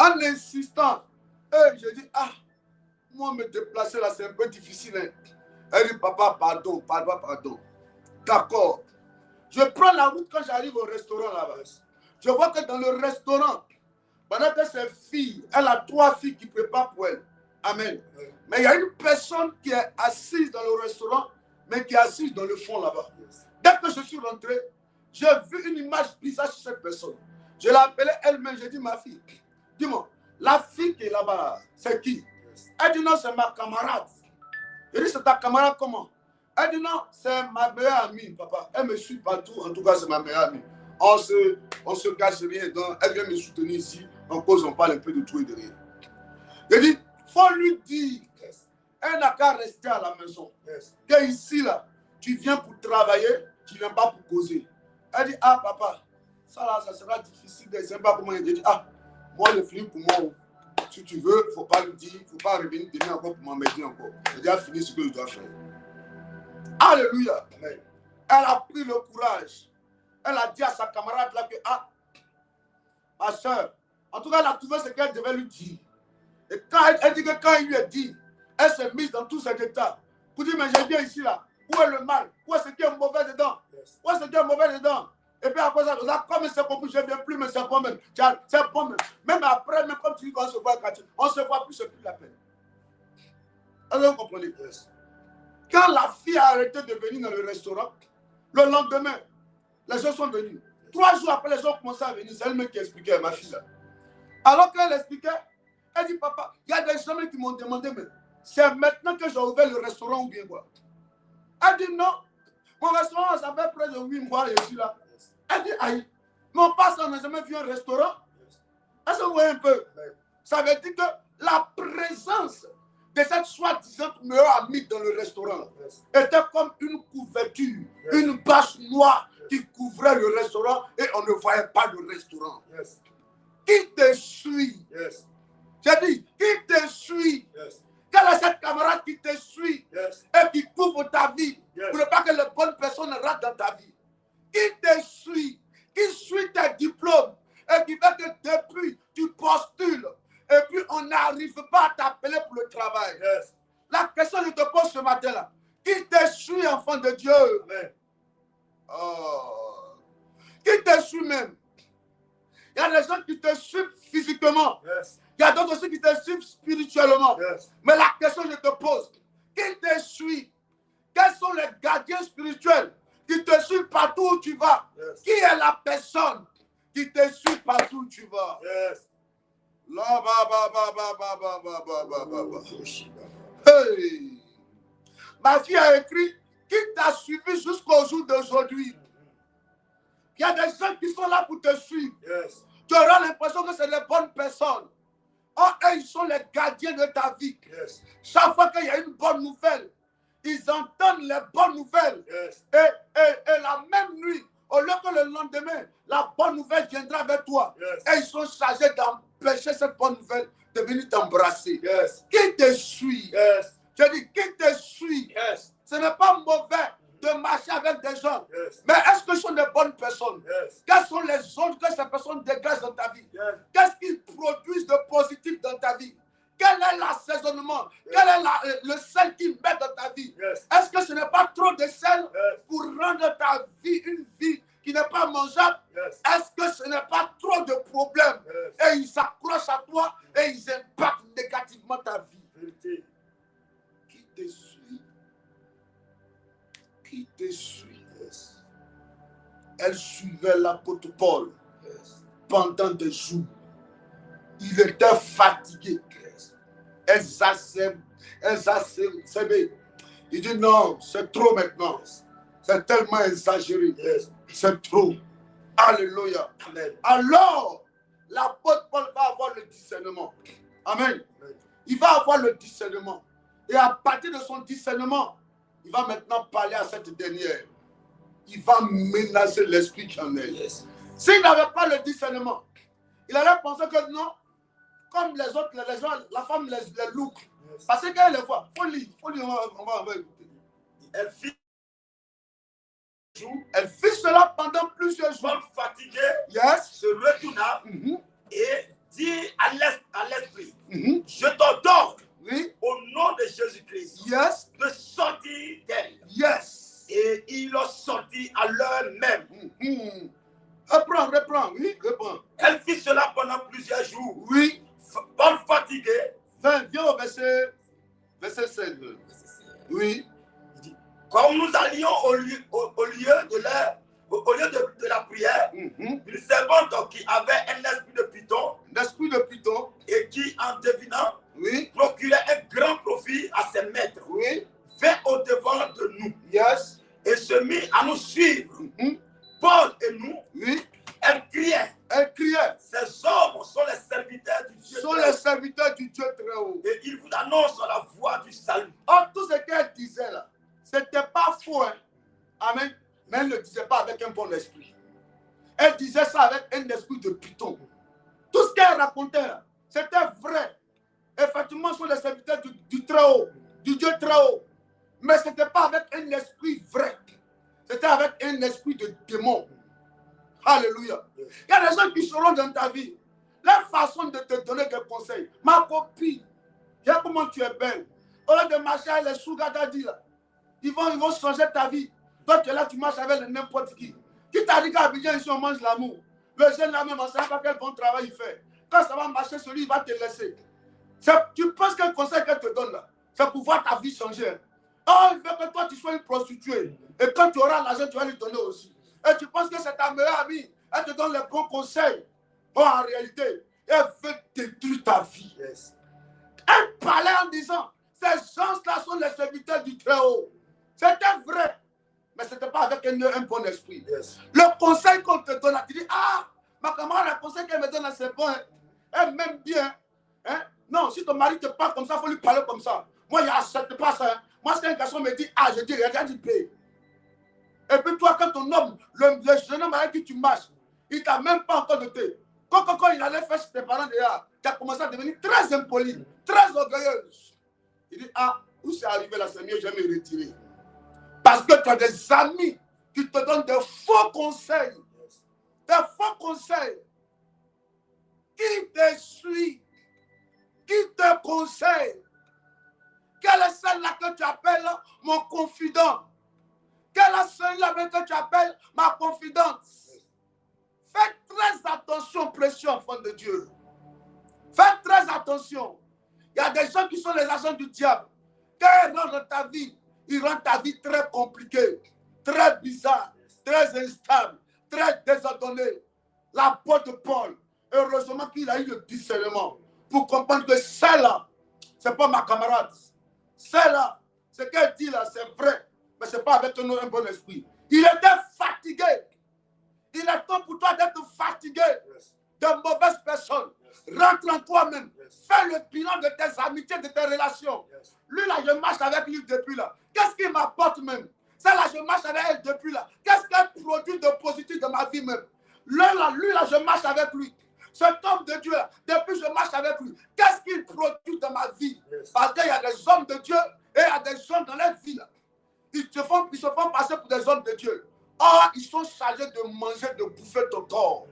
En insistant, je dis, ah, moi me déplacer là, c'est un peu difficile. Hein. Elle dit, papa, pardon. D'accord. Je prends la route quand j'arrive au restaurant là-bas. Je vois que dans le restaurant, pendant que ses filles, elle a 3 filles qui préparent pour elle. Amen. Mais il y a une personne qui est assise dans le restaurant, mais qui est assise dans le fond là-bas. Dès que je suis rentré, j'ai vu une image bizarre sur cette personne. Je l'ai appelée elle-même, j'ai dit, ma fille, dis-moi, la fille qui est là-bas, c'est qui? Elle dit, non, c'est ma camarade. Je dis, c'est ta camarade comment? Elle dit, non, c'est ma meilleure amie, papa. Elle me suit partout, en tout cas, c'est ma meilleure amie. On se cache rien, donc elle vient me soutenir ici, en cause, on parle un peu de tout et de rien. Je dis, il faut lui dire, elle n'a qu'à rester à la maison. Que ici, là, tu viens pour travailler, tu ne viens pas pour causer. Elle dit, ah papa, ça là, ça sera difficile, je ne sais pas comment. Je dis, ah, moi je finis pour moi. Si tu veux, il ne faut pas le dire, il ne faut pas revenir demain encore pour m'embêter encore. J'ai déjà fini ce que je dois faire. Alléluia. Amen. Elle a pris le courage. Elle a dit à sa camarade là que, ah, ma soeur, en tout cas, elle a trouvé ce qu'elle devait lui dire. Et quand elle dit que quand il lui a dit, elle s'est mise dans tous ses états. Pour dire, mais je viens ici là. Où est le mal? Où est ce qui est mauvais dedans? Où est ce qui est mauvais dedans? Et puis après ça, comme c'est compris, je ne viens plus, mais c'est bon même. C'est bon même. Même après, même comme tu dis qu'on se voit quand on ne se voit plus, c'est plus la peine. Est-ce que vous comprenez? Quand la fille a arrêté de venir dans le restaurant, le lendemain, les gens sont venus. 3 jours après, les gens ont commencé à venir. C'est elle-même qui expliquait à ma fille là. Alors qu'elle expliquait, elle dit, papa, il y a des gens qui m'ont demandé, mais c'est maintenant que j'ai ouvert le restaurant ou bien quoi? Elle dit, non, mon restaurant, ça fait près de 8 mois, je suis là. Elle dit, aïe, mon père n'a jamais vu un restaurant. Est-ce que vous voyez un peu? Ça veut dire que la présence de cette soi-disant meilleure amie dans le restaurant était comme une couverture, une bâche noire qui couvrait le restaurant et on ne voyait pas le restaurant. Qui te suit? J'ai dit, qui te suit? Quelle est cette camarade qui te suit et qui couvre ta vie pour ne pas que les bonnes personnes rentrent dans ta vie? Qui te suit? Qui suit tes diplômes et qui fait que depuis tu postules et puis on n'arrive pas à t'appeler de travail. Yes. La question que je te pose ce matin-là, qui te suit, enfant de Dieu? Amen. Oh. Qui te suit même? Il y a des gens qui te suivent physiquement. Yes. Il y a d'autres aussi qui te suivent spirituellement. Yes. Mais la question que je te pose, qui te suit? Quels sont les gardiens spirituels qui te suivent partout où tu vas? Yes. Qui est la personne qui te suit partout où tu vas? Yes. Là, Hey. Ma fille a écrit qui t'a suivi jusqu'au jour d'aujourd'hui. Il y a des gens qui sont là pour te suivre. Yes. Tu auras l'impression que c'est les bonnes personnes. Oh, eux, ils sont les gardiens de ta vie. Yes. Chaque fois qu'il y a une bonne nouvelle, ils entendent les bonnes nouvelles. Yes. Et la même nuit, au lieu que le lendemain, la bonne nouvelle viendra vers toi. Yes. Et ils sont chargés d'empêcher cette bonne nouvelle de venir t'embrasser. Yes. Qui te suit? Yes. Je dis, qui te suit? Yes. Ce n'est pas mauvais de marcher avec des gens. Yes. Mais est-ce que ce sont des bonnes personnes? Yes. Quelles sont les ondes que ces personnes dégagent dans ta vie? Yes. Qu'est-ce qu'ils produisent de positif dans ta vie? Quel est l'assaisonnement? Yes. Quel est le sel qu'ils mettent dans ta vie? Yes. Est-ce que ce n'est pas trop de sel Yes. pour rendre ta vie une vie qui n'est pas mangeable? Yes. Est-ce que ce n'est pas trop de problèmes? Yes. Et ils s'accrochent à toi et ils impactent négativement ta vie. Vérité. Qui te suit? Qui te suit? Yes. Elle suivait l'apôtre Paul Yes. pendant des jours. Il était fatigué. Yes. Exacerbé. Il dit non, c'est trop maintenant. C'est tellement exagéré. Yes. C'est trop. Alléluia. Amen. Alors, l'apôtre Paul va avoir le discernement. Amen. Amen. Il va avoir le discernement. Et à partir de son discernement, il va maintenant parler à cette dernière. Il va menacer l'esprit qui en est. Yes. S'il n'avait pas le discernement, il allait penser que non, comme les autres, les gens, la femme les look. Yes. Parce qu'elle les voit. Folie, on va écouter. Elle fit Elle fit cela pendant plusieurs jours. Paul fatigué, Yes. se retourna Mhm. et dit à l'esprit, Mhm. je t'ordonne Oui. au nom de Jésus-Christ Yes. de sortir d'elle. Yes. Et il a sorti à l'heure même. Mhm. Reprends. Oui, reprends. Elle fit cela pendant plusieurs jours. Oui. Paul fatigué, Viens au verset 16. Oui. comme nous allions au lieu de la prière, Mhm. une servante qui avait un esprit de python L'esprit de Python. et qui, en devinant, Oui. procurait un grand profit à ses maîtres, Oui. vint au devant de nous Yes. et se mit à nous suivre. Mhm. Paul et nous, Oui. elle criait, Elle criait. ces hommes sont les serviteurs du Dieu. Ce sont les serviteurs du Dieu très haut. Et ils vous annoncent la voie du salut. Or, tout ce qu'elle disait là, c'était pas faux. Hein? Amen. Mais elle ne le disait pas avec un bon esprit. Elle disait ça avec un esprit de Python. Tout ce qu'elle racontait là, c'était vrai. Effectivement, ce sont les serviteurs du très haut, du Dieu très haut. Mais ce n'était pas avec un esprit vrai. C'était avec un esprit de démon. Alléluia. Il y a des gens qui seront dans ta vie. Leur façon de te donner des conseils. Ma copine, regarde comment tu es belle. Au lieu de marcher avec les sugar daddy là, ils vont changer ta vie. Toi, tu es là, tu marches avec n'importe qui. Qui t'a dit qu'à Abidjan, ici, on mange l'amour? Le jeune là même, on ne sait pas quel bon travail il fait. Quand ça va marcher sur lui, il va te laisser. Tu penses que le conseil qu'elle te donne là, c'est pour voir ta vie changer. Oh, il veut que toi, tu sois une prostituée. Et quand tu auras l'argent, tu vas lui donner aussi. Et tu penses que c'est ta meilleure amie. Elle te donne les bons conseils. Bon, en réalité, elle veut détruire ta vie. Yes. Elle parlait en disant, ces gens-là sont les serviteurs du Très-Haut. C'était vrai. Mais ce n'était pas avec un bon esprit. Yes. Le conseil qu'on te donne, tu dis, ah, ma camarade, le conseil qu'elle me donne, c'est bon. Hein. Elle m'aime bien. Hein. Non, si ton mari te parle comme ça, il faut lui parler comme ça. Moi, je n'accepte pas ça. Hein. Moi, si un garçon me dit, ah, je dis, regarde, il paye. Et puis toi, quand ton homme, le jeune homme avec qui tu marches, il ne t'a même pas encore noté. Quand il allait faire chez tes parents déjà, tu as commencé à devenir très impoli, très orgueilleuse. Il dit, ah, où c'est arrivé là, c'est mieux, je vais me retirer. Parce que tu as des amis qui te donnent des faux conseils. Des faux conseils. Qui te suit, qui te conseille, mon confident. Quelle est celui que tu appelles ma confidente? Faites très attention, précieux enfants de Dieu. Faites très attention. Il y a des gens qui sont les agents du diable. Quand ils rentrent dans ta vie, ils rendent ta vie très compliquée, très bizarre, très instable, très désordonnée. L'apôtre Paul, heureusement qu'il a eu le discernement pour comprendre que celle-là, ce n'est pas ma camarade. Celle-là, ce qu'elle dit là, c'est vrai, mais ce n'est pas avec un bon esprit. Il était fatigué. Il est temps pour toi d'être fatigué de mauvaises personnes. Rentre en toi-même. Fais le bilan de tes amitiés, de tes relations. Lui là, je marche avec lui depuis là. Qu'est-ce qu'il m'apporte même? Celle-là, je marche avec elle depuis là. Qu'est-ce qu'elle produit de positif dans ma vie même? Lui là, je marche avec lui. Cet homme de Dieu là, depuis je marche avec lui. Qu'est-ce qu'il produit dans ma vie? Parce qu'il y a des hommes de Dieu et il y a des gens dans leur vie là. Ils se font passer pour des hommes de Dieu. Or, ils sont chargés de manger, de bouffer ton corps.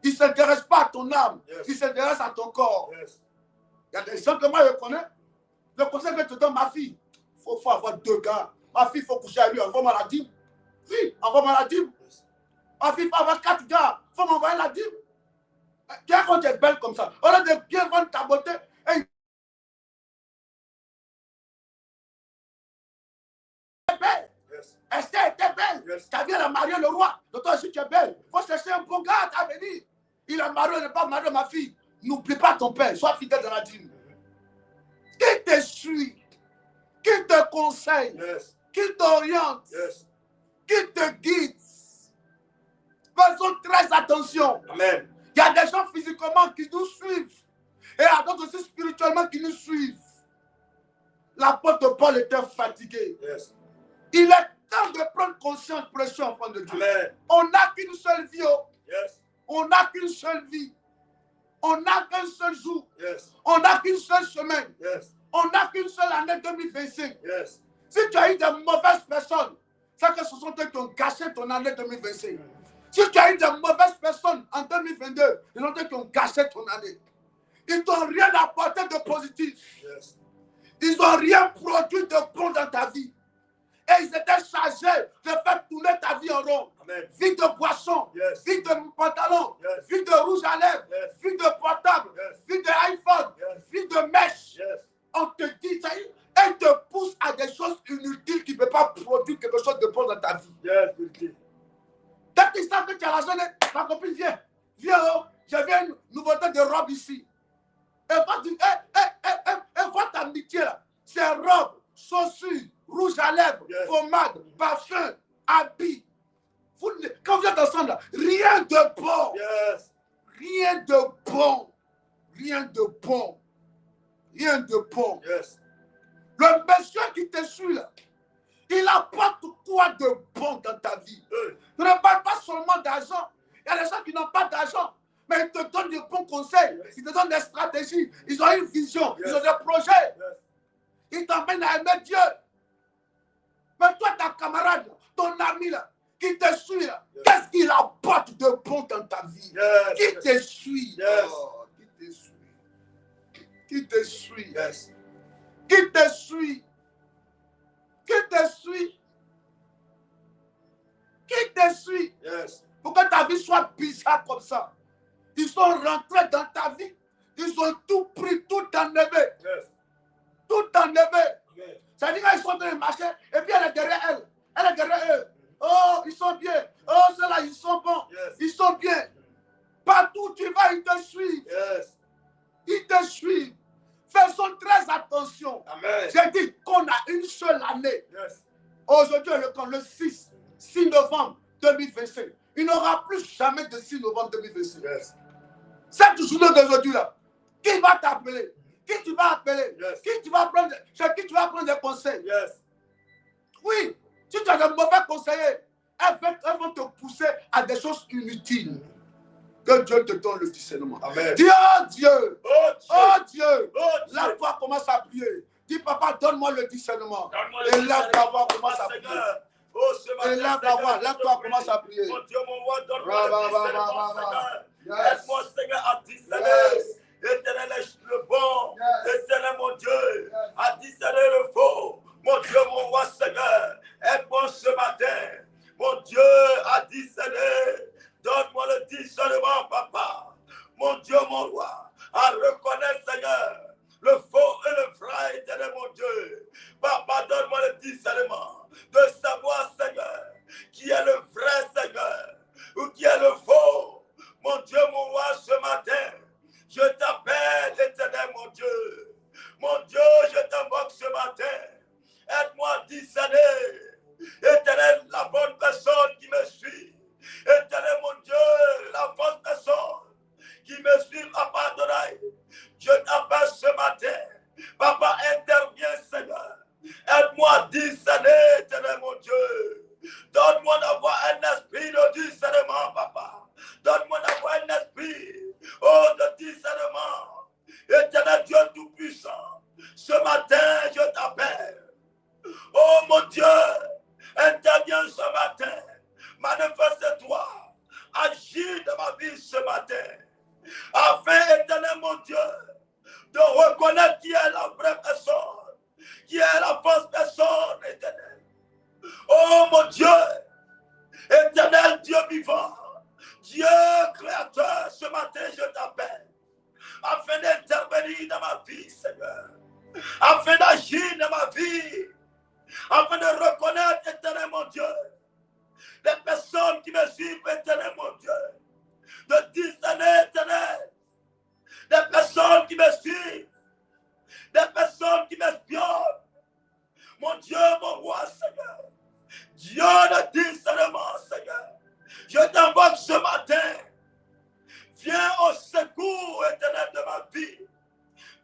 Ils ne s'intéressent pas à ton âme. Ils s'intéressent à ton corps. Il y a des gens que moi je connais. Le conseil que je te donne, ma fille, il faut avoir 2 gars. Ma fille, il faut coucher à lui, envoie-moi la dîme. Oui, envoie-moi la dîme. Ma fille, il faut avoir 4 gars, il faut m'envoyer la dîme. Quand tu es belle comme ça, au lieu de bien vendre ta beauté, Esther était belle. Tu as vu, elle a marié le roi. Donc toi aussi tu es belle. Il faut chercher un bon gars à venir. Il a marié, il n'est pas marié ma fille. N'oublie pas ton père. Sois fidèle dans la dîme. Qui te suit? Qui te conseille? Qui t'oriente? Qui te guide? Faisons très attention. Amen. Il y a des gens physiquement qui nous suivent. Et il y a d'autres aussi spirituellement qui nous suivent. L'apôtre Paul était fatigué. Il est temps de prendre conscience, précieux enfant de Dieu. Amen. On n'a qu'une seule vie. On n'a qu'une seule vie. On n'a qu'un seul jour. On n'a qu'une seule semaine. On n'a qu'une seule année 2025. Si tu as eu de mauvaises personnes, c'est que ce sont eux qui ont gâché ton année 2025. Si tu as eu de mauvaises personnes en 2022, ils sont eux qui ont gâché ton année. Ils t'ont rien apporté de positif. Ils n'ont rien produit de bon dans ta vie. Et ils étaient chargés de faire tourner ta vie en rond. Vie de boisson, vie de pantalon, vie de rouge à lèvres, vie de portable, vie de iPhone, vie de mèche. On te dit ça, et te pousse à des choses inutiles qui ne peuvent pas produire quelque chose de bon dans ta vie. Dès qu'ils savent que tu as la journée, ma copine vient, oh, j'avais une nouveauté de robe ici. Et vois ta amitié là, c'est robe, chaussures, rouge à lèvres, pommade, parfum, habits. Quand vous êtes ensemble, là, rien de bon. Rien de bon. Rien de bon. Rien de bon. Le monsieur qui te suit là, il apporte quoi de bon dans ta vie? Tu ne parles pas seulement d'argent. Il y a des gens qui n'ont pas d'argent, mais ils te donnent de bons conseils. Ils te donnent des stratégies. Ils ont une vision. Ils ont des projets. Ils t'emmènent à aimer Dieu. Mais toi, ta camarade, ton ami là, qui te suit là, qu'est-ce qu'il apporte de bon dans ta vie? Qui te suit? Oh, qui te suit? Qui te suit? Qui te suit? Qui te suit? Qui te suit? Pour que ta vie soit bizarre comme ça. Ils sont rentrés dans ta vie. Ils ont tout pris, tout enlevé. Tout enlevé. Ça veut dire qu'ils sont en train de marcher et puis elle est derrière elle. Elle est derrière eux. Oh, ils sont bien. Oh, ceux-là, ils sont bons. Ils sont bien. Partout où tu vas, ils te suivent. Ils te suivent. Faisons très attention. J'ai dit qu'on a une seule année. Aujourd'hui, le 6 novembre 2025. Il n'y aura plus jamais de 6 novembre 2025. Cette journée d'aujourd'hui là, qui va t'appeler? Qui tu vas appeler? Qui tu vas prendre? Chez qui tu vas prendre des conseils? Oui, si tu as de mauvais conseillers, elles vont te pousser à des choses inutiles. Que Dieu te donne le discernement. Dis, oh Dieu, oh Dieu, lève-toi, commence à prier. Dis, papa, donne-moi le discernement. Et lève-toi, commence à prier. Et lève-toi, commence à prier. Mon Dieu, mon roi, donne-moi le discernement, Seigneur. Aide-moi, Seigneur, à discerner. Éternel, le bon. Éternel, mon Dieu, à discerner le faux. Mon Dieu, mon roi Seigneur, aide-moi ce matin. Mon Dieu, à discerner. Donne-moi le discernement, papa. Mon Dieu, mon roi, à reconnaître, Seigneur, le faux et le vrai, éternel, mon Dieu. Papa, donne-moi le discernement de savoir, Seigneur, qui est le vrai Seigneur ou qui est le faux. Mon Dieu, mon roi, ce matin, je t'appelle, éternel, mon Dieu. Mon Dieu, je t'invoque ce matin. Aide-moi à discerner, éternel, la bonne personne qui me suit. Éternel, mon Dieu, la fausse personne qui me suit, Papa Adonai. Je t'appelle ce matin. Papa, interviens, Seigneur. Aide-moi à discerner, éternel, mon Dieu. Donne-moi d'avoir un esprit de discernement, Papa. Donne-moi d'avoir un esprit, oh, de discernement. Éternel Dieu Tout-Puissant, ce matin, je t'appelle. Oh, mon Dieu, interviens ce matin. Manifeste-toi. Agis dans ma vie ce matin. Afin, éternel, mon Dieu, de reconnaître qui est la vraie personne, qui est la fausse personne, éternel. Oh, mon Dieu, éternel Dieu vivant, Dieu créateur, ce matin je t'appelle, afin d'intervenir dans ma vie, Seigneur, afin d'agir dans ma vie, afin de reconnaître, éternel mon Dieu, les personnes qui me suivent, éternel mon Dieu, de discerner, éternel, des personnes qui me suivent, des personnes qui m'espionnent, mon Dieu, mon roi, Seigneur, Dieu de discernement, Seigneur. Je t'invoque ce matin. Viens au secours éternel de ma vie.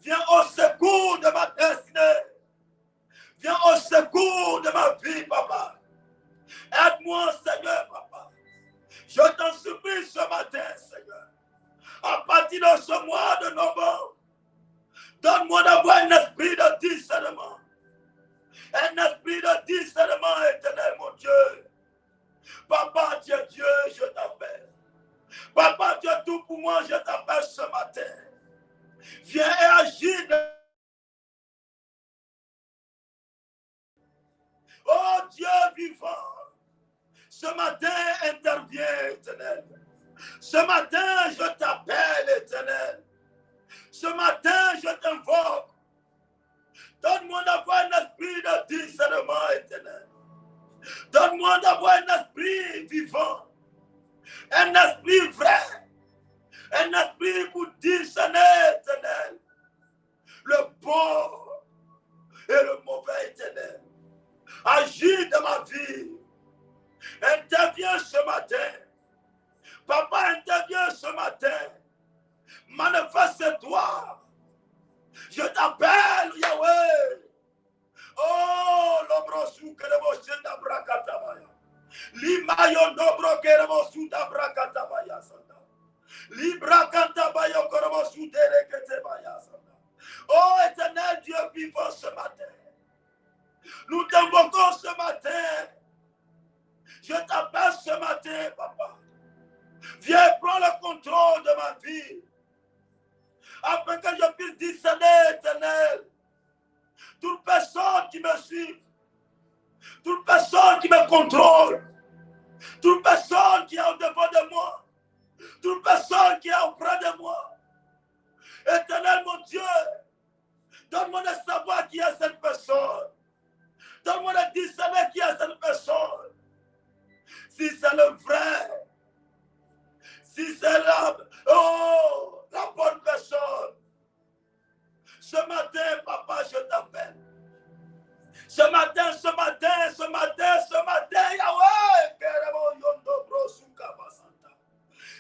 Viens au secours de ma destinée. Viens au secours de ma vie, papa. Aide-moi, Seigneur, papa. Je t'en supplie ce matin, Seigneur. À partir de ce mois de novembre, donne-moi d'avoir un esprit de discernement. Un esprit de discernement éternel, mon Dieu. Papa, Dieu, je t'appelle. Papa, Dieu, tout pour moi, je t'appelle ce matin. Viens et agis. Oh Dieu vivant, ce matin, interviens, éternel. Ce matin, je t'appelle, éternel. Ce matin, je t'invoque. Donne-moi d'avoir un esprit de discernement, éternel. Donne-moi d'avoir un esprit vivant, un esprit vrai, un esprit pour discerner, éternel, le bon et le mauvais, éternel. Agis dans ma vie. Interviens ce matin. Papa, interviens ce matin. Manifeste-toi. Je t'appelle, Yahweh. Oh, l'obrosu que le moche d'Abrakatabaya. Limayon dobro que le mosu d'Abrakatabaya. Libra Kantabaya Koromosu Dereketebaya. Oh, éternel Dieu vivant ce matin. Nous t'invoquons ce matin. Je t'appelle ce matin, papa. Viens prendre le contrôle de ma vie. Afin que je puisse discerner, éternel, toute personne qui me suit, toute personne qui me contrôle, toute personne qui est au-devant de moi, toute personne qui est auprès de moi. Éternel, mon Dieu, donne-moi de savoir qui est cette personne. Donne-moi de discerner qui est cette personne. Si c'est le vrai, si c'est la bonne personne. Ce matin, papa, je t'appelle. Ce matin, Yahweh, Keremo Yondo Brosuka Basanta.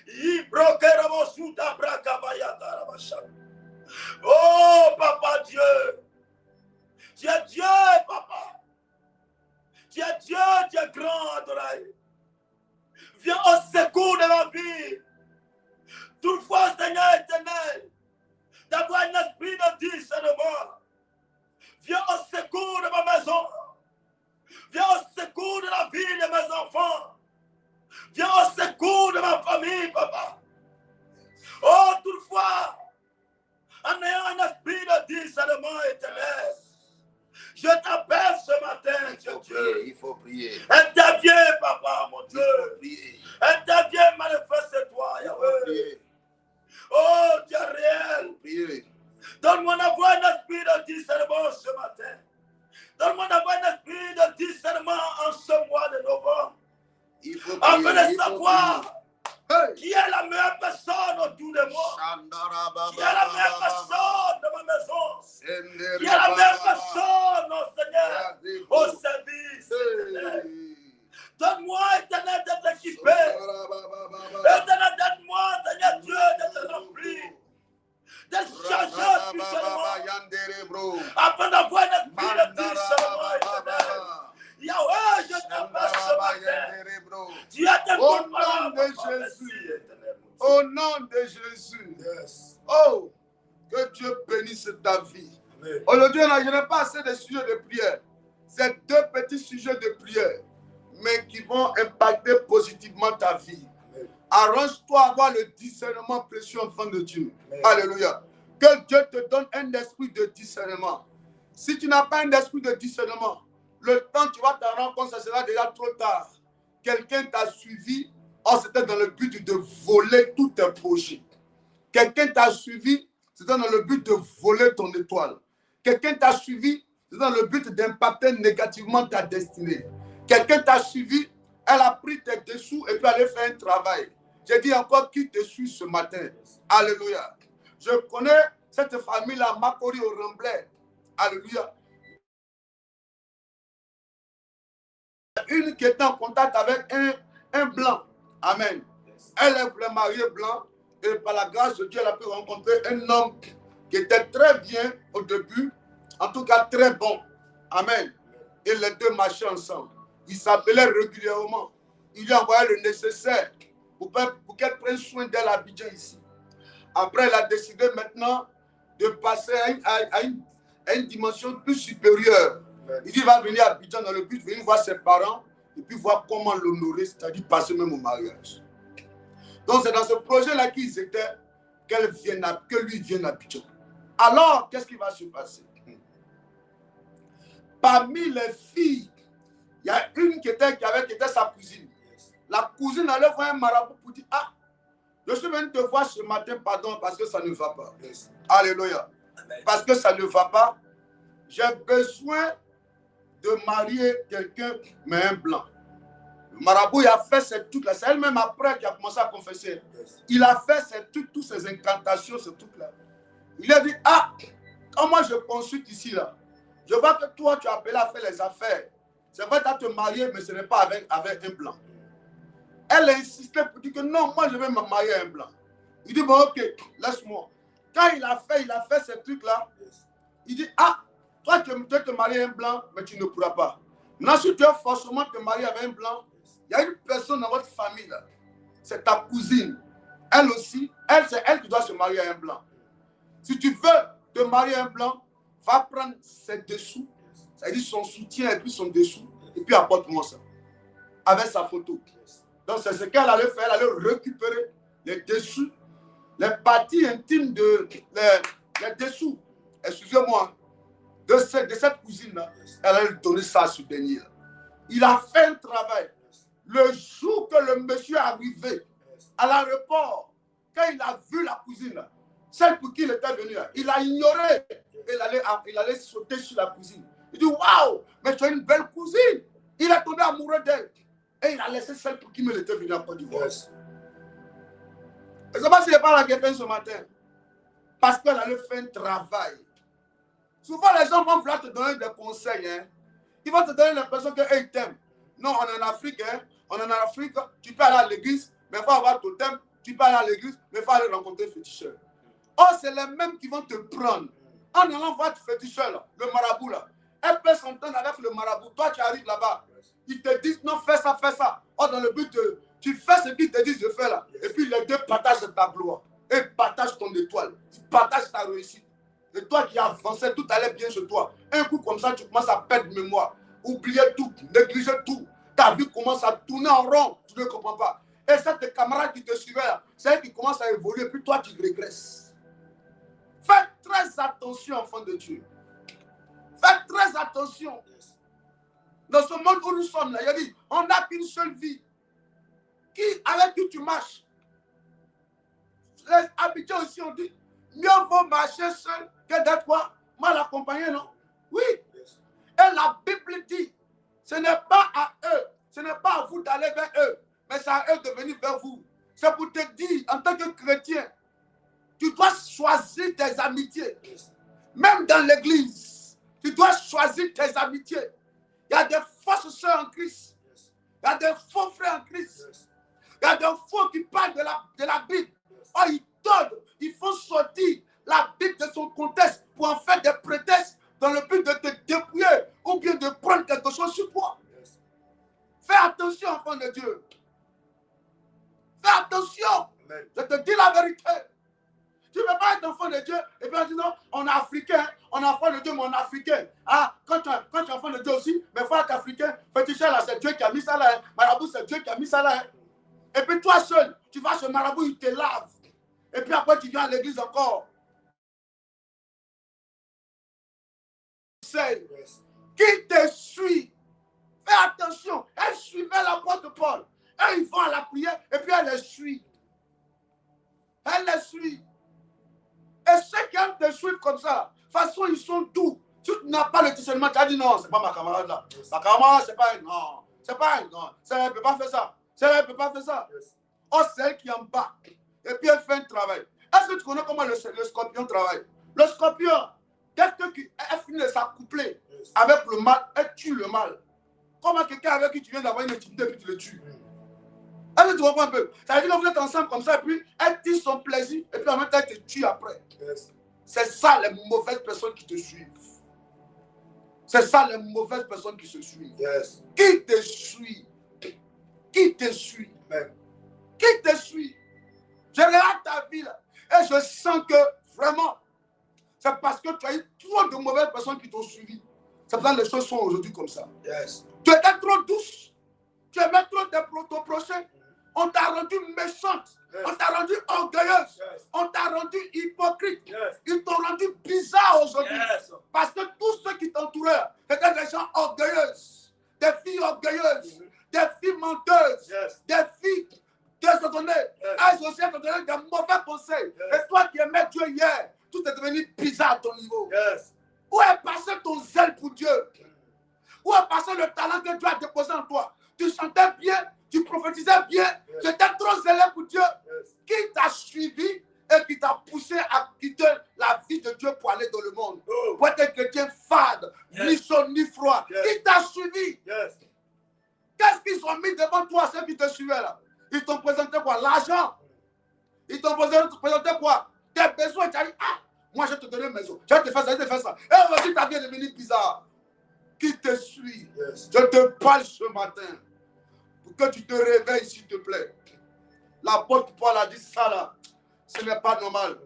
Ibro Keremo Suta Brakabaya Tarabashan. Oh, papa Dieu. Tu es Dieu, papa. Tu es Dieu, tu es grand, Adonai. Viens au secours de ma vie. Toutefois, Seigneur éternel, d'avoir un esprit de discernement. Viens au secours de ma maison. Viens au secours de la vie de mes enfants. Viens au secours de ma famille, papa. Oh, Qui est la meilleure personne autour de moi? Qui est la meilleure personne de ma maison? Qui est la meilleure personne, oh Seigneur, au service? Donne-moi, Éternel, d'être équipé. Éternel, donne-moi, Seigneur Dieu, d'être rempli. D'être chargé spirituellement. Afin d'avoir un esprit de discernement, Éternel. Yahweh, je t'appelle ce matin. Tu as tes Au nom de Jésus. Au nom de Jésus. Yes. Oh, que Dieu bénisse ta vie. Aujourd'hui, je n'ai pas assez de sujets de prière. C'est 2 petits sujets de prière, mais qui vont impacter positivement ta vie. Arrange-toi à avoir le discernement précieux, enfant de Dieu. Amen. Alléluia. Que Dieu te donne un esprit de discernement. Si tu n'as pas un esprit de discernement, le temps tu vas te rendre compte, ça sera déjà trop tard. Quelqu'un t'a suivi, c'était dans le but de voler tous tes projets. Quelqu'un t'a suivi, c'était dans le but de voler ton étoile. Quelqu'un t'a suivi, c'est dans le but d'impacter négativement ta destinée. Quelqu'un t'a suivi, elle a pris tes dessous et puis elle a fait un travail. J'ai dit encore qui te suit ce matin. Alléluia. Je connais cette famille-là, Makori au Remblai. Alléluia. Une qui était en contact avec un blanc. Amen. Elle voulait marier blanc et par la grâce de Dieu, elle a pu rencontrer un homme qui était très bien au début, en tout cas très bon. Amen. Et les deux marchaient ensemble. Ils s'appelaient régulièrement. Il lui envoyait le nécessaire pour qu'elle prenne soin d'elle à Abidjan ici. Après, elle a décidé maintenant de passer à une dimension plus supérieure. Il dit, il va venir à Abidjan dans le but de venir voir ses parents et puis voir comment l'honorer, c'est-à-dire passer même au mariage. Donc, c'est dans ce projet-là qu'ils étaient, que lui vienne à Abidjan. Alors, qu'est-ce qui va se passer? Parmi les filles, il y a une qui était sa cousine. La cousine allait voir un marabout pour dire, ah, je suis venu te voir ce matin, pardon, parce que ça ne va pas. Yes. Alléluia. Amen. Parce que ça ne va pas. J'ai besoin de marier quelqu'un, mais un blanc. Le marabout, il a fait ces trucs-là. C'est elle-même après qui a commencé à confesser. Yes. Il a fait ces trucs, toutes ces incantations, ces trucs-là. Il a dit, ah, comment je consulte ici, là? Je vois que toi, tu as appelé à faire les affaires. C'est vrai, tu as te marier, mais ce n'est pas avec un blanc. Elle a insisté pour dire que non, moi, je vais me marier à un blanc. Il dit, bon, ok, laisse-moi. Quand il a fait ces trucs-là, il dit, ah, toi, tu veux te marier à un blanc, mais tu ne pourras pas. Maintenant, si tu veux forcément te marier avec un blanc, il y a une personne dans votre famille, là. C'est ta cousine. Elle aussi, c'est elle qui doit se marier à un blanc. Si tu veux te marier à un blanc, va prendre ses dessous, c'est-à-dire son soutien et puis son dessous, et puis apporte-moi ça, avec sa photo. Donc c'est ce qu'elle allait faire, elle allait récupérer les dessous, les parties intimes les dessous, excusez-moi, de cette cousine-là, elle allait donner ça à ce dernier-là. Il a fait un travail. Le jour que le monsieur est arrivé à l'aéroport, quand il a vu la cousine-là, celle pour qui il était venu, il a ignoré. Il allait sauter sur la cousine. Il dit, waouh, mais tu as une belle cousine. Il est tombé amoureux d'elle. Et il a laissé celle pour qui il était venu en Côte d'Ivoire. Yes. Je ne sais pas s'il parle à quelqu'un ce matin. Parce qu'elle allait faire un travail. Souvent, les gens vont vouloir te donner des conseils. Hein. Ils vont te donner l'impression qu'ils t'aiment. Non, on est en Afrique. Hein. On est en Afrique. Tu peux aller à l'église, mais il faut avoir totem. Tu peux aller à l'église, mais il faut aller rencontrer le féticheur. Oh, c'est les mêmes qui vont te prendre. En allant voir le féticheur, le marabout, là. Elle peut s'entendre avec le marabout. Toi, tu arrives là-bas. Ils te disent, non, fais ça, fais ça. Oh, dans le but de... Tu fais ce qu'ils te disent de faire, là. Et puis, les deux partagent ta gloire. Et partagent ton étoile. Ils partagent ta réussite. Et toi qui avançais, tout allait bien chez toi. Un coup comme ça, tu commences à perdre mémoire. Oublier tout, négliger tout. Ta vie commence à tourner en rond. Tu ne comprends pas. Et c'est tes camarades qui te suivaient, là. C'est eux qui commencent à évoluer. Puis toi, tu régresses. Faites très attention, enfants de Dieu. Faites très attention. Dans ce monde où nous sommes, là, il a dit, on n'a qu'une seule vie. Avec qui tu marches. Les habitants aussi ont dit, mieux vaut marcher seul que d'être quoi? Mal accompagné, non? Oui. Et la Bible dit, ce n'est pas à eux, ce n'est pas à vous d'aller vers eux, mais c'est à eux de venir vers vous. C'est pour te dire, en tant que chrétien, tu dois choisir tes amitiés. Même dans l'église, tu dois choisir tes amitiés. Il y a des fausses sœurs en Christ. Il y a des faux frères en Christ. Il y a des faux qui parlent de la Bible. Oh, ils donnent, ils font sortir la Bible de son contexte pour en faire des prétextes dans le but de te dépouiller ou bien de prendre quelque chose sur toi. Fais attention, enfant de Dieu. Fais attention. Amen. Je te dis la vérité. Tu ne peux pas être enfant de Dieu et puis on dit non, on est africain, on est enfant de Dieu, mais on est africain. Ah, quand tu es enfant de Dieu aussi, mais il faut être africain. Féticheur là, c'est Dieu qui a mis ça là. Hein. Marabout, c'est Dieu qui a mis ça là. Hein. Et puis toi seul, tu vas chez Marabout, il te lave. Et puis après, tu viens à l'église encore. C'est qui te suit. Fais attention. Elle suivait l'apôtre Paul. Et ils vont à la prière et puis elle les suit. Elle les suit. Et ceux qui aiment te suivre comme ça, de toute façon, ils sont doux. Si tu n'as pas le discernement, tu as dit non, c'est pas ma camarade là. Ma camarade, c'est pas elle. Non, c'est pas elle. Non, elle ne peut pas faire ça. Elle ne peut pas faire ça. Oh, c'est elle qui est en bas. Et puis elle fait un travail. Est-ce que tu connais comment le scorpion travaille? Le scorpion, dès qu'elle finit de s'accoupler avec le mal, elle tue le mal. Comment quelqu'un avec qui tu viens d'avoir une intimité et puis tu le tues? Est-ce que tu comprends un peu? Ça veut dire que vous êtes ensemble comme ça, et puis elle tire son plaisir, et puis en même temps elle te tue après. C'est ça les mauvaises personnes qui te suivent. C'est ça les mauvaises personnes qui se suivent. Qui te suit? Qui te suit? Qui te suit? Je regarde ta vie là, et je sens que vraiment, c'est parce que tu as eu trop de mauvaises personnes qui t'ont suivi. C'est pour ça que les choses sont aujourd'hui comme ça. Tu étais trop douce. Tu aimais trop ton prochain. On t'a rendu méchante. On t'a rendu orgueilleuse. On t'a rendu hypocrite. Ils t'ont rendu bizarre aujourd'hui. Parce que tous ceux qui t'entouraient étaient des gens orgueilleuses. Des filles orgueilleuses. Des filles menteuses. Des filles désordonnées. Elles aussi t'ont donné des mauvais conseils. Et toi qui aimais Dieu hier, tout est devenu bizarre à ton niveau. Où est passé ton zèle pour Dieu? Où est passé le talent que Dieu a déposé en toi? Tu chantais bien, tu prophétisais bien, tu étais trop zélé pour Dieu. Qui t'a suivi et qui t'a poussé à quitter la vie de Dieu pour aller dans le monde? Pour être un chrétien fade, ni chaud ni froid. Qui t'a suivi? Qu'est-ce qu'ils ont mis devant toi, ceux qui te suivaient là? Ils t'ont présenté quoi? L'argent. Ils t'ont présenté quoi? Tes besoins. Tu as dit, ah, moi je vais te donner une maison. Je vais te faire ça, je vais te faire ça. Et aujourd'hui ta vie est devenue bizarre. Qui te suit? Je te parle ce matin. Pour que tu te réveilles, s'il te plaît. L'apôtre Paul a dit ça là. Ce n'est pas normal.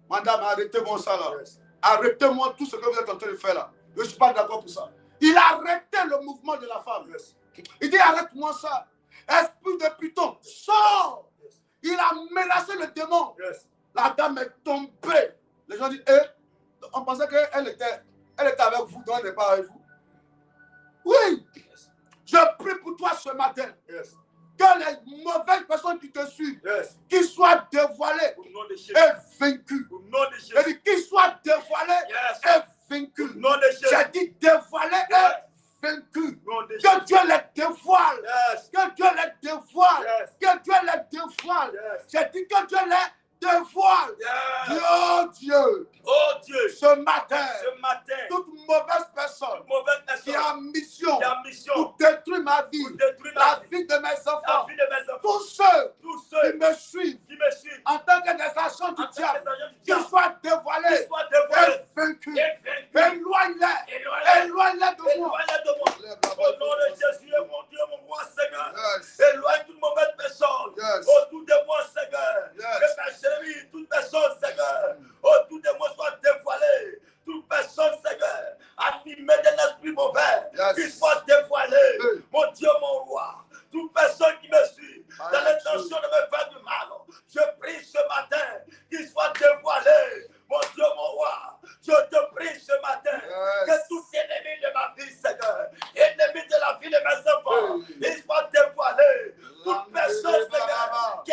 Madame, arrêtez-moi ça là. Arrêtez-moi tout ce que vous êtes en train de faire là. Je ne suis pas d'accord pour ça. Il a arrêté le mouvement de la femme. Il dit arrête-moi ça. Esprit de Python, sors. Il a menacé le démon. La dame est tombée. Les gens disent, on pensait qu'elle était avec vous, donc elle n'est pas avec vous. Oui. Je prie pour toi ce matin. Que les mauvaises personnes qui te suivent, qu'ils soient dévoilées et vaincues. J'ai dit qu'ils soient dévoilées et vaincues. J'ai dit dévoilées et vaincues. Que Dieu les dévoile. Que Dieu les dévoile. Que Dieu les dévoile. J'ai dit que Dieu les dévoile. Dieu. Oh Dieu, ce matin, toute mauvaise personne qui a mission pour détruire ma vie, la vie de mes enfants, tous ceux qui me suivent en tant que des agents du diable, qu'ils soient dévoilés et vaincus. Éloigne-les de moi. Au nom de Jésus, mon Dieu, mon roi, Seigneur. Éloigne toute mauvaise personne autour de moi, Seigneur. Que ma chérie, toute personne, Seigneur, autour de moi soit dévoilée. Toute personne, Seigneur, animée d'un esprit mauvais, qu'il soit dévoilée. Mon Dieu, mon roi, toute personne qui me suit dans l'intention de me faire du mal, je prie ce matin qu'il soit dévoilé. Mon Dieu, mon roi, je te prie ce matin que tout ennemi de ma vie, Seigneur, ennemi de la vie de mes enfants, il soit dévoilé. Toute personne, Seigneur,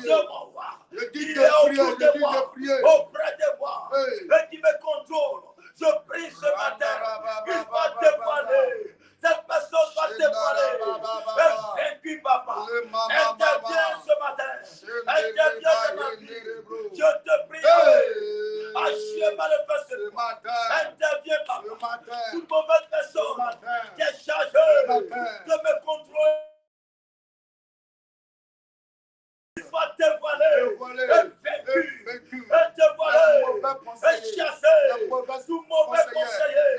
Dieu, mon roi, Je dis il de est prier, autour de moi, auprès de moi, et qui me contrôle. Je prie ce matin qu'il soit dévoilé. Cette personne va dévoiler. Et vaincu, papa. Interviens ce matin. Interviens dans ma vie. Je te prie, agis manifestement. Interviens, papa. Toute mauvaise personne qui est chargée de me contrôler. Il soit dévoilé, vaincu, dévoilé, chassé, tout mauvais conseiller,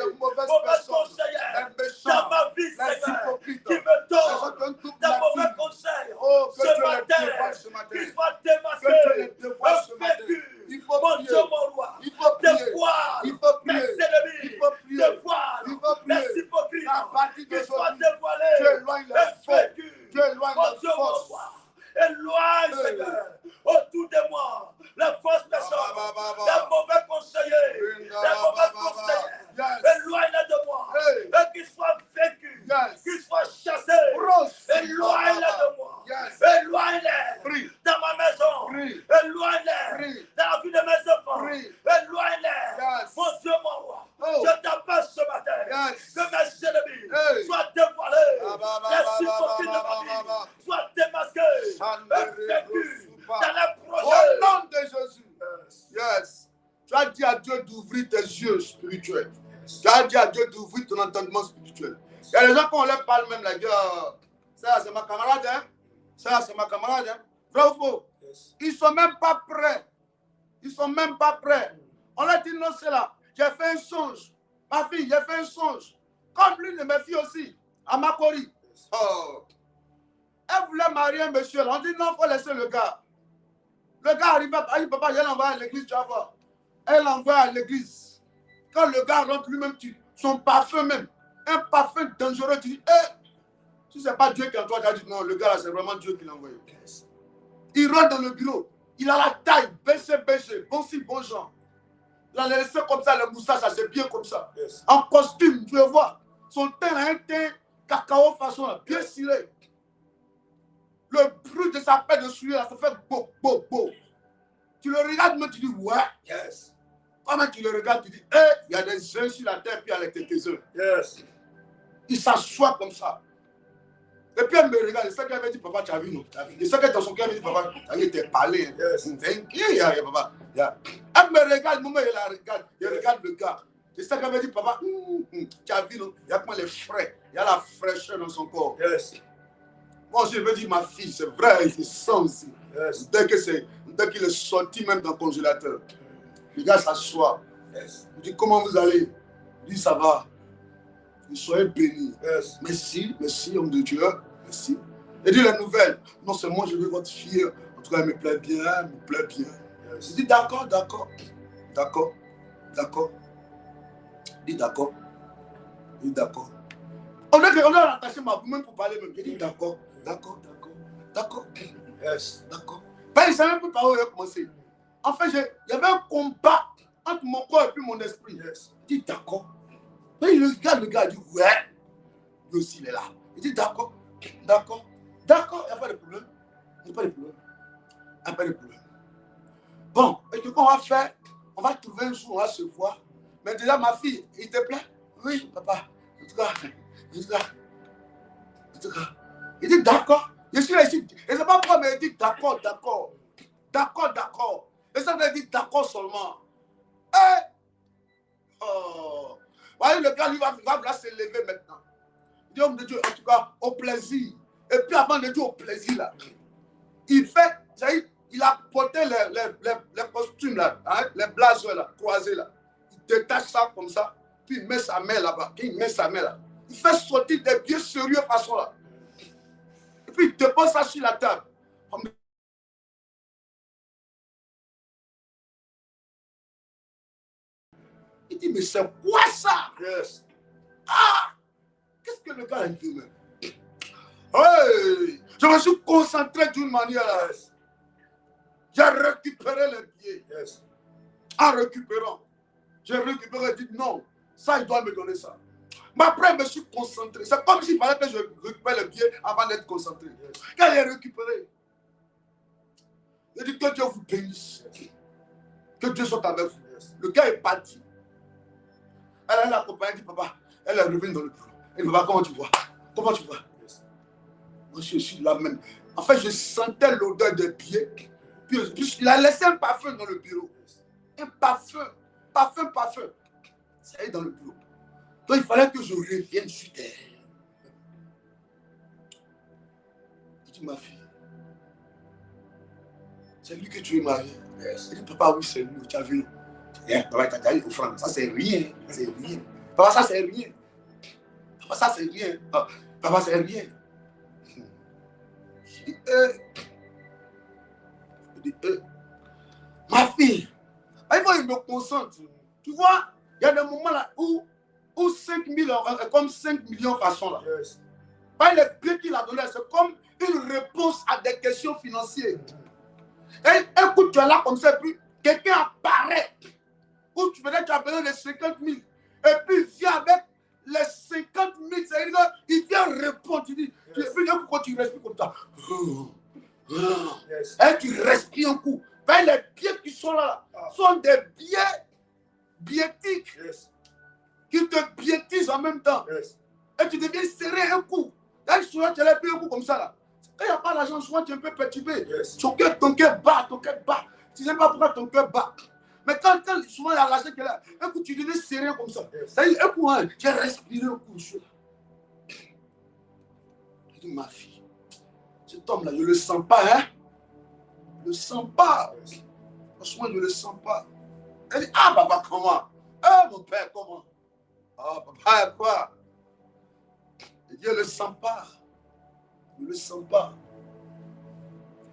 dans ma vie, Seigneur, qui me donne des mauvais conseils. Ce matin, qu'il soit démasqué, vaincu, mon Dieu, mon roi, dévoile mes ennemis, dévoile les hypocrites, qu'il soit dévoilé, vaincu, mon Dieu, mon roi. Éloigne, Seigneur, autour de moi, les fausses personnes, les mauvais conseillers, les mauvais conseillers. Éloigne-les de moi, et qu'ils soient vécus, qu'ils soient chassés. Éloigne-les de moi, éloigne-les dans ma maison, éloigne-les dans la vie de mes enfants, éloigne-les, mon Dieu, mon roi. Je t'appelle ce matin, que mes ennemis soient dévoilés, les hypocrites de ma vie soient démasqués. Au nom de Jésus. Yes. Tu as dit à Dieu d'ouvrir tes yeux spirituels. Tu as dit à Dieu d'ouvrir ton entendement spirituel. Il y a des gens quand on leur parle même, la gueule. Ça, c'est ma camarade, hein? Ça, c'est ma camarade, hein? Vrai ou faux? Ils ne sont même pas prêts. Ils ne sont même pas prêts. On leur dit non, c'est là. J'ai fait un songe. Ma fille, j'ai fait un songe. Comme l'une de mes filles aussi, à Makori. Oh. Elle voulait marier un monsieur. On dit non, il faut laisser le gars. Le gars arrive, elle dit papa, je l'envoie à l'église, tu vas voir. Elle l'envoie à l'église. Quand le gars rentre lui-même, son parfum même, un parfum dangereux, tu dis, si ce n'est pas Dieu qui envoie, tu as dit non, le gars là, c'est vraiment Dieu qui l'a envoyé. Il rentre dans le bureau. Il a la taille, baissé, bon si, bon genre. Il a laissé comme ça, le moustache, ça c'est bien comme ça. En costume, tu le vois. Son teint a un teint cacao façon, là, bien ciré. Le bruit de sa paix de soulier, là, ça fait beau. Tu le regardes, mais tu dis, ouais. Yes. Comment tu le regardes, tu dis, il y a des uns sur la terre, puis il y a quelques-uns. Yes. Il s'assoit comme ça. Et puis elle me regarde, c'est ça qu'elle avait dit, papa, tu as vu, non? C'est ça qu'elle dans son cœur, elle me dit, papa, tu as été parlé. Yes. Papa. Elle me regarde, le moment où elle la regarde, elle regarde le gars. C'est ça qu'elle avait dit, papa, tu as vu, non? Il y a comment les frais, il y a la fraîcheur dans son corps. Yes. Moi, je veux dire, ma fille, c'est vrai, il sent aussi. Yes. Dès qu'il est sorti même dans le congélateur, le gars s'assoit. Yes. Il dit, comment vous allez? Il dit, ça va. Soyez bénis. Yes. Merci, homme de Dieu. Merci. Il dit la nouvelle. Non seulement je veux votre fille, en tout cas, elle me plaît bien, Yes. Il dit, d'accord. Il dit, d'accord. On a attaché ma boue même pour parler même. Il dit, d'accord. Yes. D'accord. Ben, il ne savait même plus par où il a commencé. En fait, il y avait un combat entre mon corps et puis mon esprit. Yes. Il dit, d'accord. Mais il regarde le gars, il dit, ouais. Lui aussi, il est là. Il dit, d'accord. Il n'y a pas de problème. Bon, et qu'est-ce qu'on va faire? On va trouver un jour, on va se voir. Mais déjà, ma fille, il te plaît? Oui, papa. En tout cas. Il dit, d'accord. Je suis là ici. Et c'est pas pourquoi, mais il dit, d'accord. Et ça veut dire d'accord seulement. Oh. Voyez, le gars, lui, va se lever maintenant. Il dit, homme de Dieu, en tout cas, au plaisir. Et puis, avant de dire au plaisir, là, il fait, il a porté les costumes, là, hein, les blazers, là, croisés, là. Il détache ça comme ça, puis il met sa main là-bas. Il fait sortir des pieds sérieux façon, là. Et puis, il dépose ça sur la table. Il dit, mais c'est quoi ça? Yes. Qu'est-ce que le gars a dit même? Hey, je me suis concentré d'une manière là. Yes. J'ai récupéré les pieds. Yes. En récupérant, j'ai récupéré et dit non, ça il doit me donner ça. Mais après, je me suis concentré. C'est comme s'il fallait que je récupère les pieds avant d'être concentré. Yes. Quand j'ai récupéré, Je dis que Dieu vous bénisse. Que Dieu soit avec vous. Le gars est parti. Elle a accompagné, dit papa, elle est revenue dans le bureau. Elle dit papa, comment tu vois? Comment tu vois? Moi, je suis là même. En fait, je sentais l'odeur des pieds. Puis il a laissé un parfum dans le bureau. Un parfum. Parfum. Ça y est dans le bureau. Donc il fallait que je revienne sur terre. Je dis ma fille, c'est lui que tu es marié. Je dis papa, oui, c'est lui. Tu as vu? Papa, tu as dit offrande. Ça, c'est rien. C'est rien. Papa, ça, c'est rien. Papa, ça, c'est rien. Papa, c'est rien. Je dis, ma fille, il me concentre. Tu vois, il y a des moments là où 5 000 comme 5 millions de façons là. Pas les prix qu'il a donné, c'est comme une réponse à des questions financières. Et écoute, tu es là comme ça, et puis quelqu'un apparaît. Ou tu as besoin de 50 000. Et puis il vient avec les 50 000. C'est-à-dire qu'il vient répondre. Tu dis, pourquoi tu respires comme ça? Et tu respires un coup. Ben, les pieds qui sont là sont des pieds biétiques qui te biétisent en même temps. Et tu deviens serré un coup. Et souvent, tu as les pieds un coup comme ça là. Quand il n'y a pas d'argent, souvent tu es un peu perturbé. Ton cœur bat. Tu ne sais pas pourquoi ton cœur bat. Mais quand souvent il y a l'argent qui est là, un coup tu deviens serré comme ça. C'est-à-dire, un coup, j'ai respiré un coup. Je dis, ma fille, cet homme-là, je ne le sens pas, hein? Je ne le sens pas. Franchement, je ne le sens pas. Elle dit, ah, papa, comment? Ah, mon père, comment? Ah, papa, quoi? Elle dit, je ne le sens pas. Je ne le sens pas.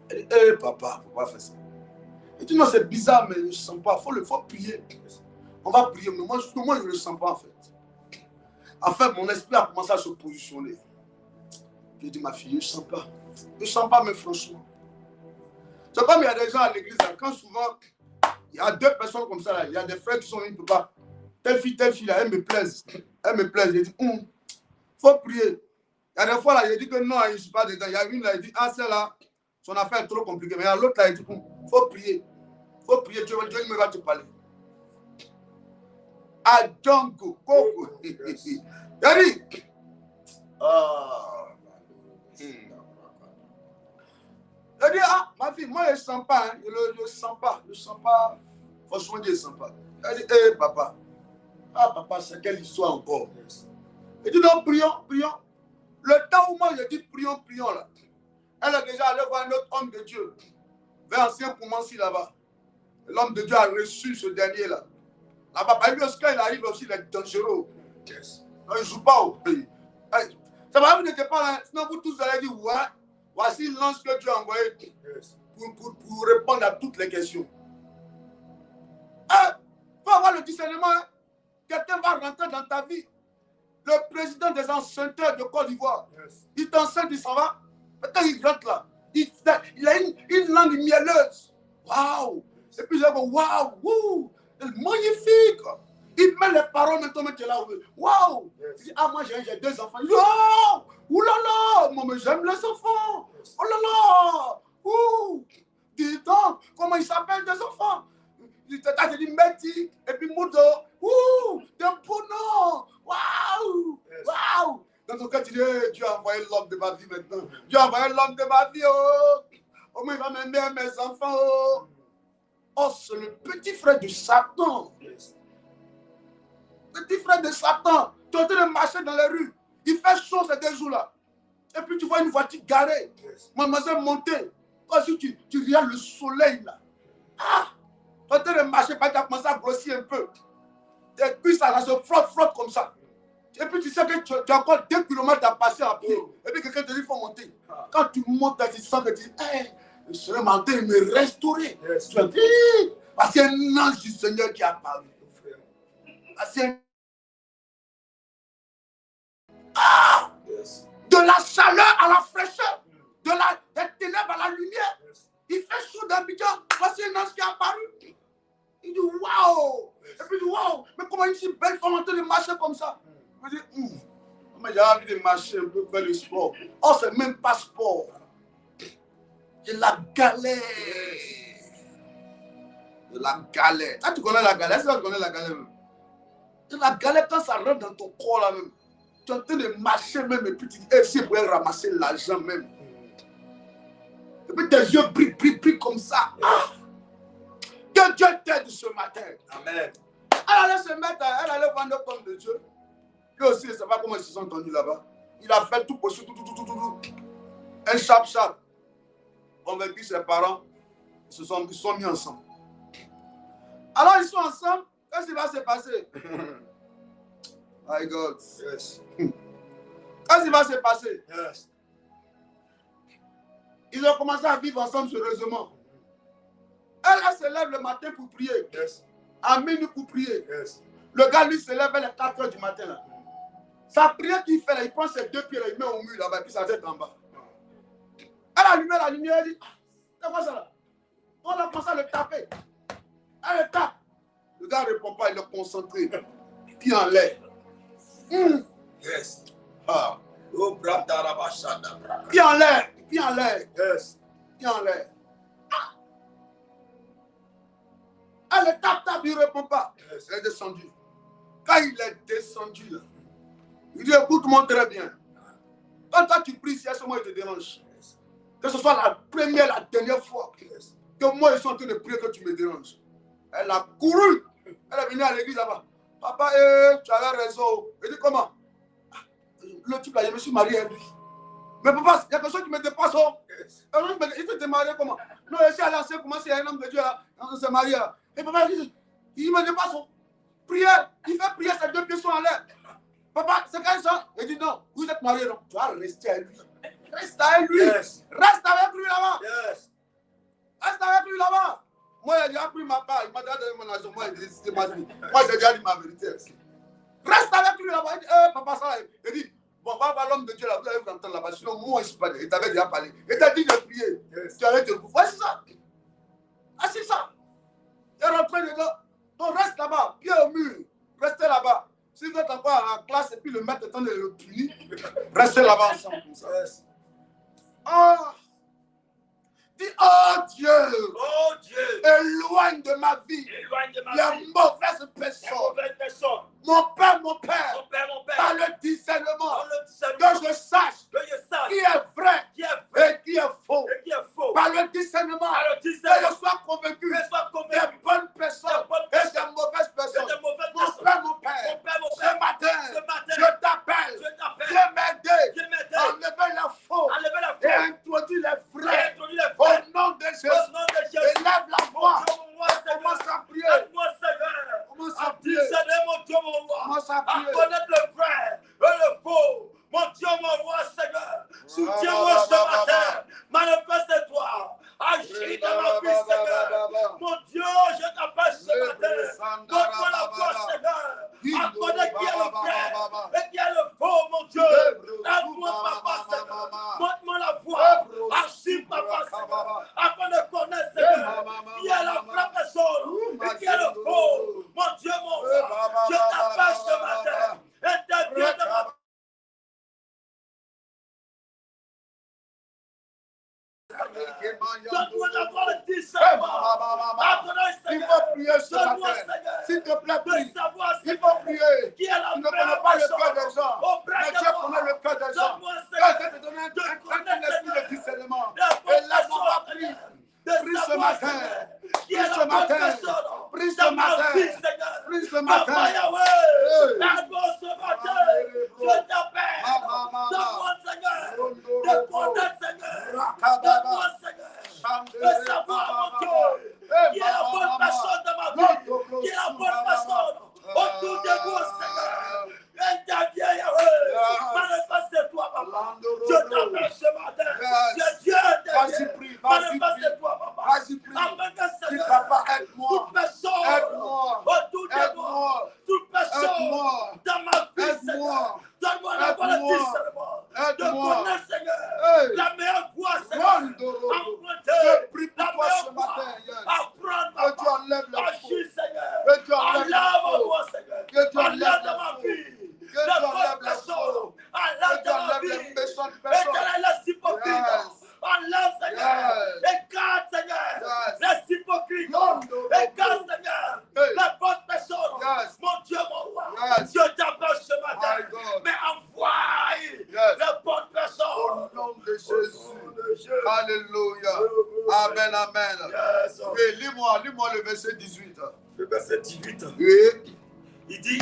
Elle dit, papa, faut pas faire ça. Elle dit, non, c'est bizarre, mais je ne le sens pas. Il faut prier. On va prier, mais moi, justement, je ne le sens pas, en fait. En fait, mon esprit a commencé à se positionner. J'ai dit, ma fille, je ne sens pas. Je ne sens pas, mais franchement. C'est comme il y a des gens à l'église, quand souvent, il y a deux personnes comme ça, là, il y a des frères qui sont venus, papa, telle fille, là, elle me plaise. J'ai dit, faut prier. Il y a des fois, là, il dit que non, je ne suis pas dedans. Il y a une, là, il dit, ah, celle-là, son affaire est trop compliquée. Mais il y a l'autre, là, il dit, faut prier. Faut prier, Dieu me va te parler. Ah, Django, Coco. Il a dit, elle dit, ah, ma fille, moi, je ne sens pas. Hein. Je ne sens pas. Je ne sens pas. Franchement, je ne sens pas. Elle dit, papa. Ah, papa, c'est quelle histoire encore? Elle dit, non, prions. Le temps où moi, je dis prions, là. Elle est déjà allée voir un autre homme de Dieu. Vers Ancien Koumansi, là-bas. L'homme de Dieu a reçu ce dernier-là. Là-bas, lui, quand il arrive aussi, il est dangereux. Non, il ne joue pas au pays. Ça va, vous n'étiez pas là. Sinon, vous tous allez dire, ouais. Voici l'ange que Dieu a envoyé pour répondre à toutes les questions. Il faut avoir le discernement. Hein. Quelqu'un va rentrer dans ta vie. Le président des enchanteurs de Côte d'Ivoire, il t'enseigne, il s'en va. Quand il rentre là, il a une langue mielleuse. Waouh! Et puis je dis, waouh! Magnifique! Il met les paroles maintenant, tu es là. Waouh! Il dit, ah, moi j'ai 2 enfants. Il dit, oh! Ouh là là! Moi, j'aime les enfants! Oh là là! Ouh! Dis donc, comment ils s'appellent tes enfants? Il te dit Meti, et puis Moudo. Ouh! T'es un beau nom! Waouh! Waouh! Dans ton cas, tu dis, Dieu a envoyé l'homme de ma vie maintenant. Dieu a envoyé l'homme de ma vie, oh! Oh, mais il va m'aimer mes enfants, oh! Oh, c'est le petit frère de Satan. Petit frère de Satan. Tu es en train de marcher dans les rues. Il fait chaud ces 2 jours-là. Et puis tu vois une voiture garée. Mademoiselle montée. Quand tu regardes le soleil là. Ah! Tu es en train de marcher, tu as commencé à grossir un peu. Et puis ça se frotte comme ça. Et puis tu sais que tu as encore 2 km à passer à pied. Et puis quelqu'un te dit qu'il faut monter. Quand tu montes, tu sens que tu dis, hey, le Seigneur m'a en train de me restaurer. Tu as dit, parce qu'il y a un ange du Seigneur qui a apparu. Parce qu'il y a de la chaleur à la fraîcheur, des ténèbres à la lumière. Il fait chaud d'Abidjan. Voici un ange qui a apparu. Il dit waouh! Et puis il dit waouh! Mais comment une si belle femme en train de marcher comme ça? Je dis mais j'ai envie de marcher un peu vers le sport. Oh, c'est même pas sport. Il de la galère. De la galère. Ah, tu connais la galère? Est-ce que tu connais la galère même? De la galère, quand ça rentre dans ton corps là même. Tu es en train de marcher même et puis tu dis, si pour ramasser l'argent même. Et puis tes yeux brillent comme ça. Ah. Que Dieu t'aide ce matin. Amen. Elle allait se mettre, elle allait vendre comme de Dieu. Lui aussi, il ne sait pas comment ils se sont entendus là-bas. Il a fait tout possible, tout. Un chap. Convaincu ses parents, ils se sont mis ensemble. Alors ils sont ensemble, qu'est-ce qui va se passer? My God. Yes. Qu'est-ce qui va se passer? Yes. Ils ont commencé à vivre ensemble sérieusement. Elle se lève le matin pour prier. Yes. À minuit pour prier. Yes. Le gars, lui, se lève vers les 4 h du matin. Là. Sa prière qu'il fait, là, il prend ses 2 pieds, là, il met au mur là-bas, puis sa tête en bas. Elle allume la lumière, elle dit, c'est quoi ça là? On a commencé à le taper. Elle le tape. Le gars ne répond pas, il est concentré. Pied en l'air. Yes. Ah. Oh, Pied en l'air. Pied en l'air. Yes. Pied en l'air. Ah. Elle le tape, il ne répond pas. Yes. Elle est descendue. Quand il est descendu, là, il dit, écoute-moi très bien. Quand toi tu pries, si à ce moment il te dérange, que ce soit la première, la dernière fois que moi je suis en train de prier que tu me déranges. Elle a couru. Elle est venue à l'église là-bas. Papa, tu avais raison. Elle dit comment? Le type là, je me suis marié à lui. Mais papa, il y a quelque chose qui me dépasse. Il te marié comment? Non, je suis allé à comment c'est un homme de Dieu là. On s'est marié là. Et papa, il me dépasse. Prière, il fait prier, ses 2 pieds sont en l'air. Papa, c'est quand ça? Il dit non, vous êtes marié, non? Tu vas rester avec lui. Reste avec lui. Yes. Reste avec lui là-bas. Yes. Reste avec lui là-bas. Moi, il a déjà pris ma part. Il m'a déjà donné mon argent. Moi, c'est ma vie. Moi, j'ai déjà dit ma vérité. Reste avec lui là-bas. Il dit, papa, ça. Il dit, bon, va voir l'homme de Dieu là. Vous allez vous entendre là-bas. Sinon, moi, je ne suis pas. Il t'avait déjà parlé. Il t'a dit de prier. Yes. Tu allais te couper. Voici ça. Ah, c'est ça. Il est rentré dedans. Donc, reste là-bas. Pied au mur. Restez là-bas. Si vous êtes encore en classe et puis le maître est en train de le punir, restez là-bas ensemble comme ça. Yes. Oh! Dis, oh Dieu! Oh Dieu! Éloigne de ma vie Éloigne de ma les vie mauvaises les personnes. mauvaises personnes. Mon Père, Mon père, par le discernement, dans le discernement, que je sache que je sache qui est vrai qui est vrai et qui est faux. et qui est faux. Par le discernement, Par le que discernement, je sois convaincu que je sois des convaincu bonnes personnes des bonnes et des mauvaises personnes. des mauvaises Mon personnes. Père, Mon père, ce matin, ce matin, je t'appelle. je t'appelle. Viens m'aider. Viens m'aider. Enlever les faux Enlever la et foi. introduire les Et vrais. introduire les Au frères. nom de Jésus, Au nom de Jésus. élève la voix. Mon roi, Seigneur. Commence à prier. Aide-moi, Seigneur. Commence À à prier. discerner, mon Dieu, mon roi. Commence à À prier. connaître le vrai et le faux. Mon Dieu, mon roi, Seigneur. Soutiens-moi ce matin. Manifeste-toi. Agis dans ma vie, Seigneur. Mon Dieu, je t'appelle ce matin. Donne-moi la foi, Seigneur. À connaître qui est le vrai et qui est le faux, mon Dieu. Aide-moi, papa, Seigneur. Donne-moi la foi. Agis, papa, Seigneur. Afin de connaître, Seigneur, qui est la vraie personne et qui est le faux. Mon Dieu, mon roi. Je t'appelle ce matin. Interviens dans ma vie. Donne-moi d'avoir le discernement. Adonai, Il Seigneur. faut prier ce Donne-moi, matin. Seigneur, S'il te plaît, prie. de savoir, Il Seigneur, faut prier. qui est la Tu ne connais vraie pas le personne. cœur des gens. Auprès Mais de Dieu moi. connaît le cœur des gens. Donne-moi, Dieu Seigneur, te donne un de connaître, esprit de Seigneur, discernement. la bonne Et là, on personne, va prier. Seigneur. De Prie ce savoir, matin. Seigneur, qui Prie est ce la bonne matin. personne Prie ce dans ma matin. vie, Seigneur. Prie ce Papa matin. Yahweh, Hey. aide-moi ce matin. Je t'appelle. Donne-moi, Seigneur, de connaître, Seigneur. Donne-moi, Seigneur, de savoir, mon Dieu, qui est la bonne personne dans ma vie, qui est la bonne personne autour de moi, Seigneur. Interviens, Yahweh. Manifeste-toi, papa. Je t'appelle ce matin. Je Dieu Vas-y, t'appelle. prie. Vas-y, prie. Manifeste-toi, papa. Vas-y, prie. Afin que, Dis, Seigneur, papa, aide-moi. toute personne Aide-moi. autour de moi, Aide-moi. toute personne Aide-moi. dans ma vie, Aide-moi. Seigneur, donne-moi d'avoir le Aide-moi. discernement, de Aide-moi. connaître, Seigneur, Hey. la meilleure voie, Seigneur, Rondoro. emprunter Je prie pour la toi meilleure ce voie, matin, yes. apprendre, Que tu papa, enlèves le faux. agis, Seigneur, Que tu enlèves le enlève faux. moi, Seigneur, Que tu enlèves enlève le de ma faux. vie, Que les tu enlèves fausses le personnes, faux. enlève Que de tu ma enlèves vie, les méchantes personnes. éternel les hypocrites, Yes. enlève, Seigneur, Yes. amen. Yes. Oui, lis-moi le verset 18. Le verset 18. Oui. Il dit,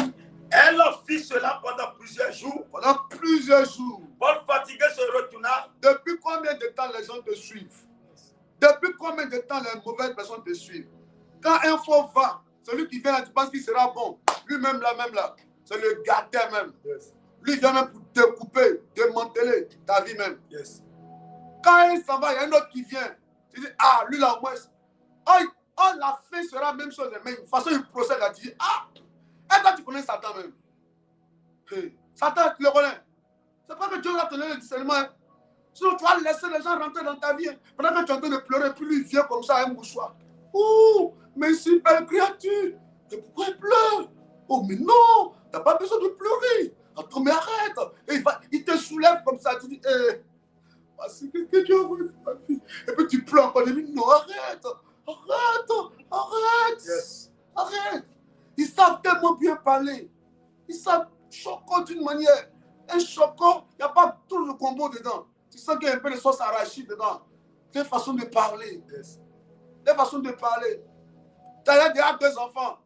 elle fit cela pendant plusieurs jours. Pendant plusieurs jours. Paul fatigué se retourna. Depuis combien de temps les gens te suivent? Depuis combien de temps les mauvaises personnes te suivent? Quand un faux va, celui qui vient là, tu penses qu'il sera bon. Lui-même là, c'est le gâteur même. Yes. Lui vient même pour te couper, démanteler ta vie même. Yes. Quand il s'en va, il y a un autre qui vient. Tu dis, ah, lui là, au moins, la fin sera la même chose. Mais de toute façon, il procède là, tu dis, ah, et toi, tu connais Satan même. Hey, Satan, tu le connais. C'est pas que Dieu va te donner le discernement. Hein. Sinon, tu vas laisser les gens rentrer dans ta vie. Hein. Pendant que tu es en train de pleurer, puis lui vient comme ça à un mouchoir. Oh, mais si belle créature. Mais pourquoi il pleure? Oh, mais non, tu n'as pas besoin de pleurer. Attends, mais arrête. Et il te soulève comme ça. Tu dis, voici que Dieu a voulu ma vie. Et puis tu pleures encore. Il dit, non, arrête. Yes. Arrête. Ils savent tellement bien parler. Ils savent choquer d'une manière. Un choco, il n'y a pas tout le combo dedans. Tu sens qu'il y a un peu de sauce arachide dedans. C'est une façon de parler. Yes. C'est une façon de parler. Tu as déjà 2 enfants.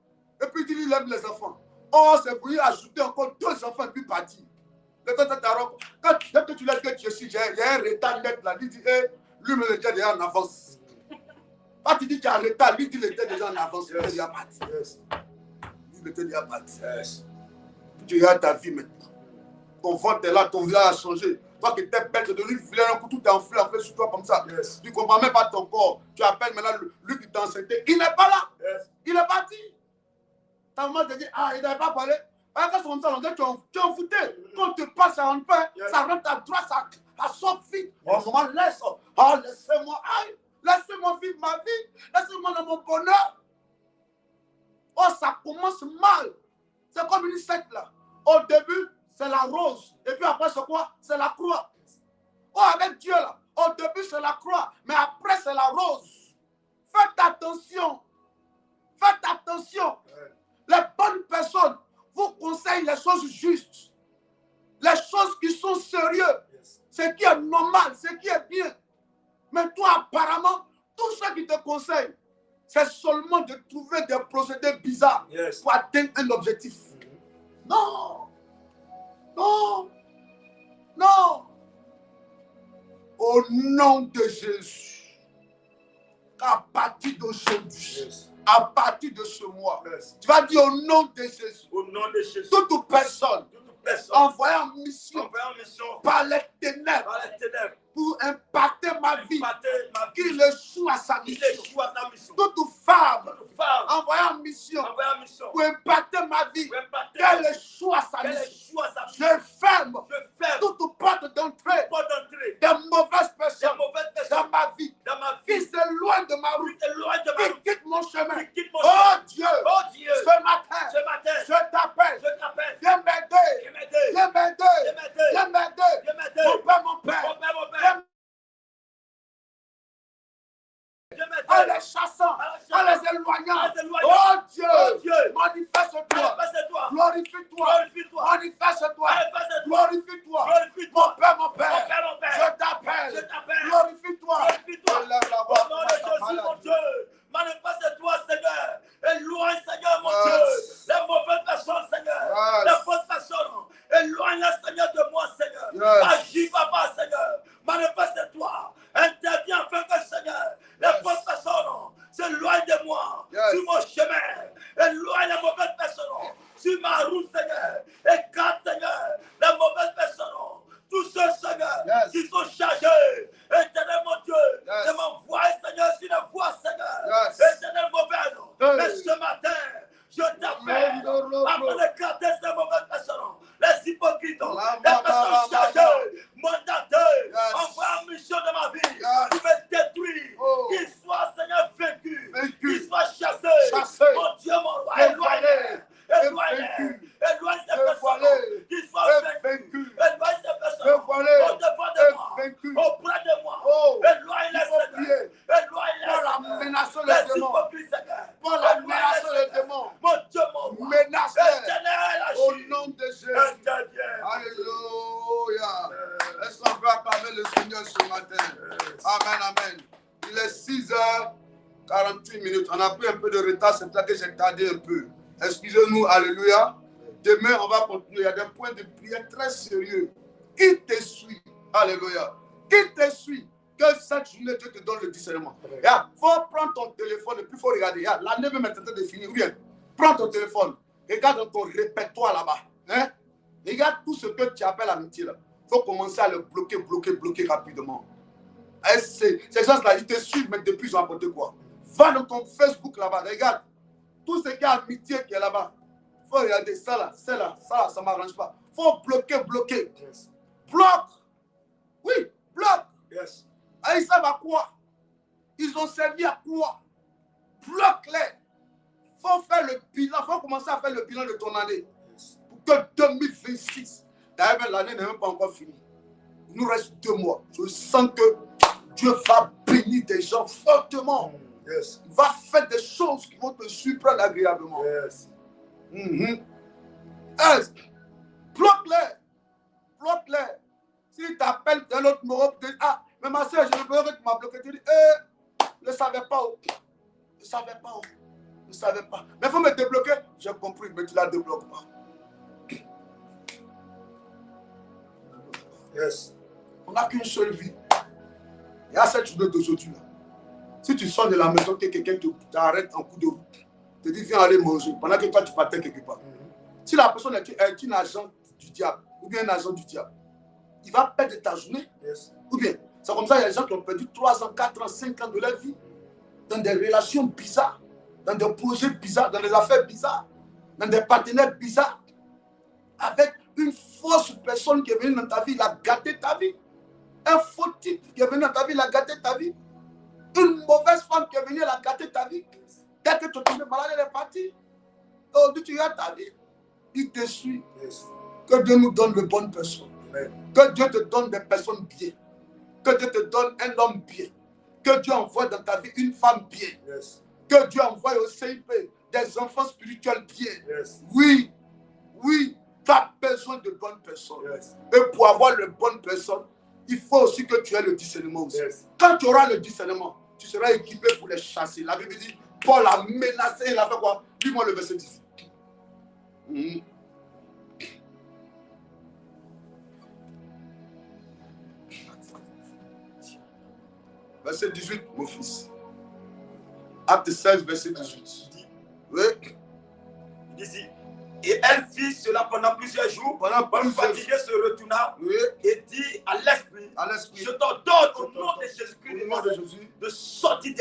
Et puis tu lui lèves les enfants. Oh, c'est pour lui ajouter encore 2 enfants et puis partir. Dès que tu l'as dit que tu es ici, j'ai un retard net là. Il dit, lui me l'était déjà en avance. Quand tu dis qu'il y a un retard, lui dit qu'il était déjà en avance. Il était déjà parti. Il était déjà parti. Tu regardes ta vie maintenant. Ton ventre est là, ton visage a changé. Toi qui étais bête de lui, un coup, tout est enflé sur toi comme ça. Yes. Tu ne comprends même pas ton corps. Tu appelles maintenant lui qui t'a enceinté. Il n'est pas là. Yes. Il est parti. Ta maman te dit, ah, il n'avait pas parlé. Quand c'est comme ça, tu es envoûté. Quand tu passes, ça rentre pas. Yes. Ça rentre à droite, ça sort vite. Yes. Oh, maman, laissez-moi vivre ma vie. Laissez-moi dans mon bonheur. Oh, ça commence mal. C'est comme une secte là. Au début, c'est la rose. Et puis après, c'est quoi? C'est la croix. Oh, avec Dieu là. Au début, c'est la croix. Mais après, c'est la rose. Faites attention. Faites attention. Les bonnes personnes vous conseillent les choses justes. Les choses qui sont sérieuses. Ce qui est normal, ce qui est bien. Mais toi, apparemment, tout ce qui te conseille, c'est seulement de trouver des procédés bizarres pour atteindre un objectif. Non. Non. Non. Au nom de Jésus, à partir d'aujourd'hui, à partir de ce mois, tu vas dire au nom de Jésus, toute personne envoyée en mission par les ténèbres pour impacter ma vie, qu'il échoue à sa mission. Toute femme envoyée en mission pour impacter ma vie, qu'elle échoue à sa mission. Je ferme toute porte d'entrée des mauvaises personnes dans ma vie, qui s'éloignent de ma route, qui quittent mon chemin. Oh Dieu, ce matin, je t'appelle, viens m'aider. Viens m'aider. Mon père. En les chassant, en les éloignant. Oh Dieu, manifeste-toi. Glorifie-toi. Manifeste-toi. Glorifie-toi. Mon père. Je t'appelle. Glorifie-toi. Élève la voix. Au nom de Jésus, mon Dieu. Manifeste-toi, Seigneur. Éloigne, Seigneur, mon Dieu. Les mauvaises personnes, Seigneur. Les bonnes personnes. Éloigne-les, Seigneur, de moi, Seigneur. Agis, Papa, Seigneur. Manifeste-toi. Interviens afin que, Seigneur, les bonnes personnes s'éloignent de moi. Sur mon chemin. Éloigne les mauvaises personnes. Sur ma route, Seigneur. Écarte, Seigneur, les mauvaises personnes. Tous ceux, Seigneur, qui sont chargés. Éternel, mon Dieu, de m'envoyer, Seigneur, sur la voie, Seigneur. Éternel, mauvaise. Mais ce matin, je t'appelle afin d'écarter ces mauvaises personnes. Les hypocrites, les personnes chargées, mandatées, envoyées en mission de ma vie, pour me détruire, qu'ils soient, Seigneur, vaincus, qu'ils soient chassés. Mon Dieu, mon roi, éloigne ces personnes, qu'ils soient vaincus. Éloigne ces personnes, au devant de moi, auprès de moi. Éloigne les Seigneur. Éloigne les hypocrites, Seigneur. Pour la menace les démons. Mon Dieu, mon roi. Menace au nom de Jésus. Interviens. Alléluia. Est-ce qu'on peut acclamer le Seigneur ce matin? Amen, amen. Il est 6h. 48 minutes. On a pris un peu de retard, c'est là que j'ai tardé un peu. Excusez-nous, alléluia. Demain, on va continuer. Il y a des points de prière très sérieux. Qui te suit? Alléluia. Qui te suit? Que cette journée, Dieu te donne le discernement. Il faut prendre ton téléphone et puis il faut regarder. L'année même est en train de finir. Ou bien, prends ton téléphone. Regarde dans ton répertoire là-bas. Hein? Regarde tout ce que tu appelles amitié là. Il faut commencer à le bloquer rapidement. Et ces gens-là, ils te suivent, mais depuis, ils ont apporté quoi? Va dans ton Facebook là-bas, regarde. Tout ce qui est amitié qui est là-bas. Il faut regarder ça là, ça ne m'arrange pas. Il faut bloquer. Yes. Bloque. Oui, bloque. Yes. Et ils savent à quoi? Ils ont servi à quoi? Bloque-les. Il faut faire le bilan. Il faut commencer à faire le bilan de ton année. Yes. Pour que 2026, d'ailleurs, l'année n'est même pas encore finie. Il nous reste 2 mois. Je sens que Dieu va bénir des gens fortement. Yes. Il va faire des choses qui vont te surprendre agréablement. Yes. Bloque-les. S'il t'appelle d'un autre numéro, tu dis, ah, mais ma soeur, je veux que tu m'as bloqué. Tu dis, je ne savais pas. Je ne savais pas. Mais il faut me débloquer. J'ai compris, mais tu ne la débloques pas. Yes. On n'a qu'une seule vie. Il y a cette journée d'aujourd'hui là. Si tu sors de la maison, que quelqu'un t'arrête en coup de route, te dit viens aller manger, pendant que toi tu partais quelque part. Si la personne est une agent du diable, ou bien un agent du diable, il va perdre ta journée. Yes. Ou bien, c'est comme ça, il y a des gens qui ont perdu 3 ans, 4 ans, 5 ans de leur vie, dans des relations bizarres, dans des projets bizarres, dans des affaires bizarres, dans des partenaires bizarres, avec une fausse personne qui est venue dans ta vie, il a gâté ta vie. Un faux type qui est venu dans ta vie, il a gâté ta vie. Une mauvaise femme qui est venue, elle a gâté ta vie. Dès que tu es tombé malade, elle est partie. Aujourd'hui, tu regardes ta vie. Il te suit. Yes. Que Dieu nous donne de bonnes personnes. Amen. Que Dieu te donne des personnes bien. Que Dieu te donne un homme bien. Que Dieu envoie dans ta vie une femme bien. Yes. Que Dieu envoie au CIP des enfants spirituels bien. Yes. Oui, tu as besoin de bonnes personnes. Yes. Et pour avoir de bonnes personnes, il faut aussi que tu aies le discernement aussi. Yes. Quand tu auras le discernement, tu seras équipé pour les chasser. La Bible dit, Paul a menacé, il a fait quoi? Lis-moi le verset 10. Verset 18, mon fils. Acte 16, verset 18. Oui. Ici. Et elle fit cela pendant plusieurs jours. Pendant fatigué se retourna, oui, et dit à l'esprit, je t'ordonne au nom de Jésus-Christ de sortir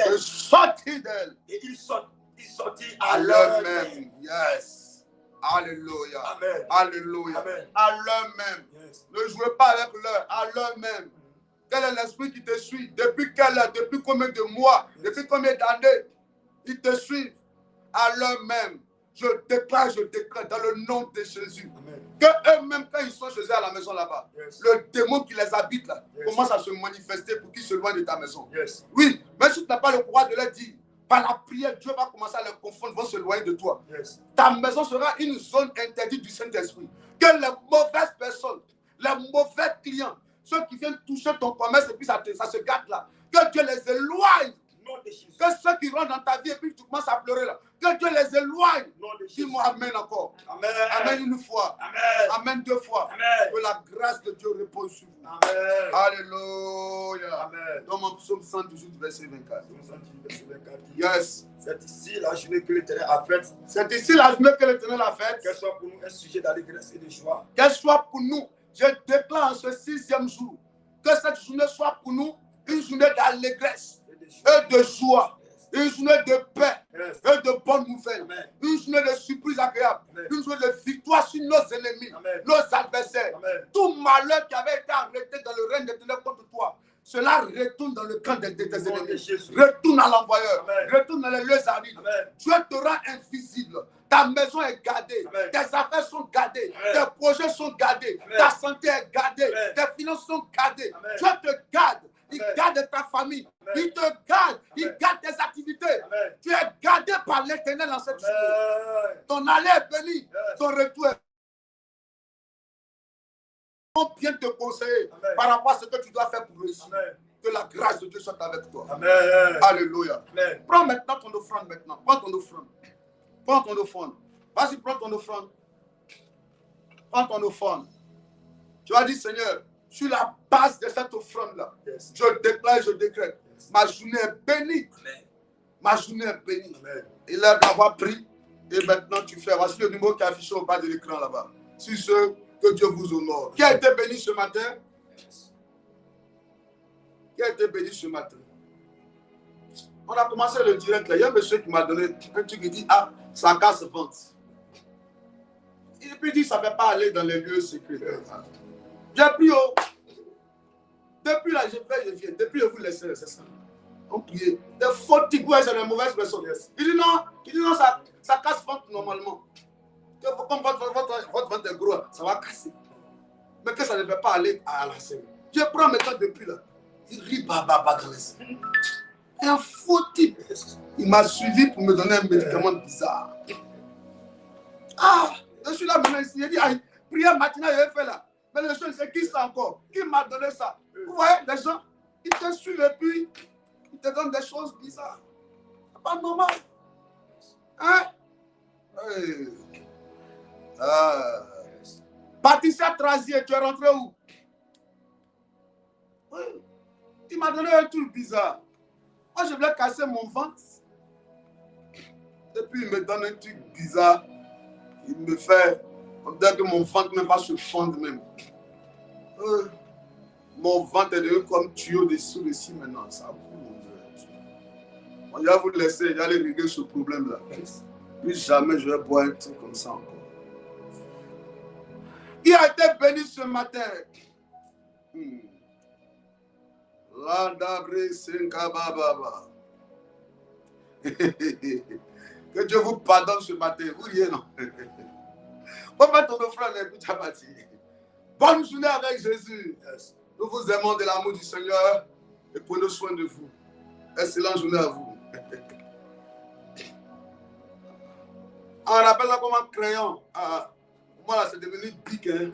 d'elle. Et il sortit à l'heure même. Yes. Alléluia. Amen. Alléluia. Amen. À l'heure même. Yes. Ne jouez pas avec l'heure. À l'heure même. Quel est l'esprit qui te suit? Depuis quelle heure? Depuis combien de mois? Yes. Depuis combien d'années? Ils te suivent. À l'heure même. Je déclare dans le nom de Jésus. Amen. Que eux-mêmes, quand ils sont chez eux à la maison là-bas, yes, le démon qui les habite là, yes, commence à se manifester pour qu'ils se loignent de ta maison. Yes. Oui, même si tu n'as pas le pouvoir de leur dire, par la prière, Dieu va commencer à les confondre, vont se loigner de toi. Yes. Ta maison sera une zone interdite du Saint-Esprit. Que les mauvaises personnes, les mauvais clients, ceux qui viennent toucher ton commerce et puis ça se gâte là, que Dieu les éloigne. Que ceux qui rentrent dans ta vie et puis tu commences à pleurer là, que Dieu les éloigne. Dis-moi Amen encore. Amen. Amen une fois. Amen. Amen 2 fois. Amen. Que la grâce de Dieu repose sur vous. Amen. Alléluia. Amen. Dans mon psaume 118, verset 24. 118, verset 24. Yes. C'est ici la journée que l'Éternel a faite. C'est ici la journée que l'Éternel a faite. Qu'elle soit pour nous un sujet d'allégresse et de joie. Qu'elle soit pour nous. Je déclare en ce 6e jour que cette journée soit pour nous une journée d'allégresse et de joie, une journée de paix, yes, et de bonnes nouvelles, amen, une journée de surprise agréable, amen, une journée de victoire sur nos ennemis, amen, nos adversaires. Amen. Tout malheur qui avait été arrêté dans le règne de ténèbres contre toi, cela retourne dans le camp de tes ennemis, retourne à l'envoyeur, retourne dans les lieux arides. Dieu te rend invisible. Ta maison est gardée, amen, tes affaires sont gardées, amen, tes projets sont gardés, amen, ta santé est gardée, amen, tes finances sont gardées. Amen. Dieu te garde. Il garde ta famille. Amen. Il te garde. Amen. Il garde tes activités. Amen. Tu es gardé par l'Éternel dans cette journée. Ton aller est béni. Yes. Ton retour est béni. On vient te conseiller, amen, par rapport à ce que tu dois faire pour réussir. Amen. Que la grâce de Dieu soit avec toi. Amen. Alléluia. Amen. Prends maintenant ton offrande maintenant. Prends ton offrande. Prends ton offrande. Vas-y, prends ton offrande. Prends ton offrande. Tu vas dire, Seigneur, sur la base de cette offrande-là, Yes. je déclare et je décrète. Ma journée est bénie. Amen. Ma journée est bénie. Amen. Il a d'avoir pris. Et maintenant, tu fais. Voici le numéro qui est affiché au bas de l'écran là-bas. Sur ce, que Dieu vous honore. Qui a été béni ce matin? Qui a été béni ce matin? On a commencé le direct là. Il y a un monsieur qui m'a donné un truc qui dit, ah, ça casse vente. Et puis il dit, ça ne fait pas aller dans les lieux secrets. J'ai pris, oh. Depuis là, je fais, je viens. Depuis, je vous laisse, c'est ça. On prie. Des faux types, ouais, c'est des mauvaises personnes. Il dit non, ça casse vente normalement. Comme votre vente est gros, ça va casser. Mais que ça ne fait pas aller à la scène. Je prends maintenant depuis là. Il rit baba dans les scènes. Un faux type. Il m'a suivi pour me donner un médicament bizarre. Ah, je suis là maintenant ici. Il dit, ah, prière matinale, il fait là. Mais les gens, c'est qui ça encore? Qui m'a donné ça? Vous voyez, les gens, ils te suivent et puis ils te donnent des choses bizarres. C'est pas normal. Hein? Hey. Patricia Trazier, tu es rentré où? Oui. Il m'a donné un truc bizarre. Moi, je voulais casser mon ventre. Et puis, il me donne un truc bizarre. Il me fait, on dirait que mon ventre ne va se fendre même. Mon ventre est devenu comme tuyau dessous ici maintenant. Ça on va vous laisser, j'allais régler ce problème-là. Plus jamais je vais boire un truc comme ça encore. Qui a été béni ce matin? Que Dieu vous pardonne ce matin. Vous riez, non? On va ton offrande et puis tu as bâti. Bonne journée avec Jésus. Nous vous aimons de l'amour du Seigneur et prenons soin de vous. Excellente journée à vous. On appelle ça comme un crayon. Moi là, c'est devenu pique. Hein?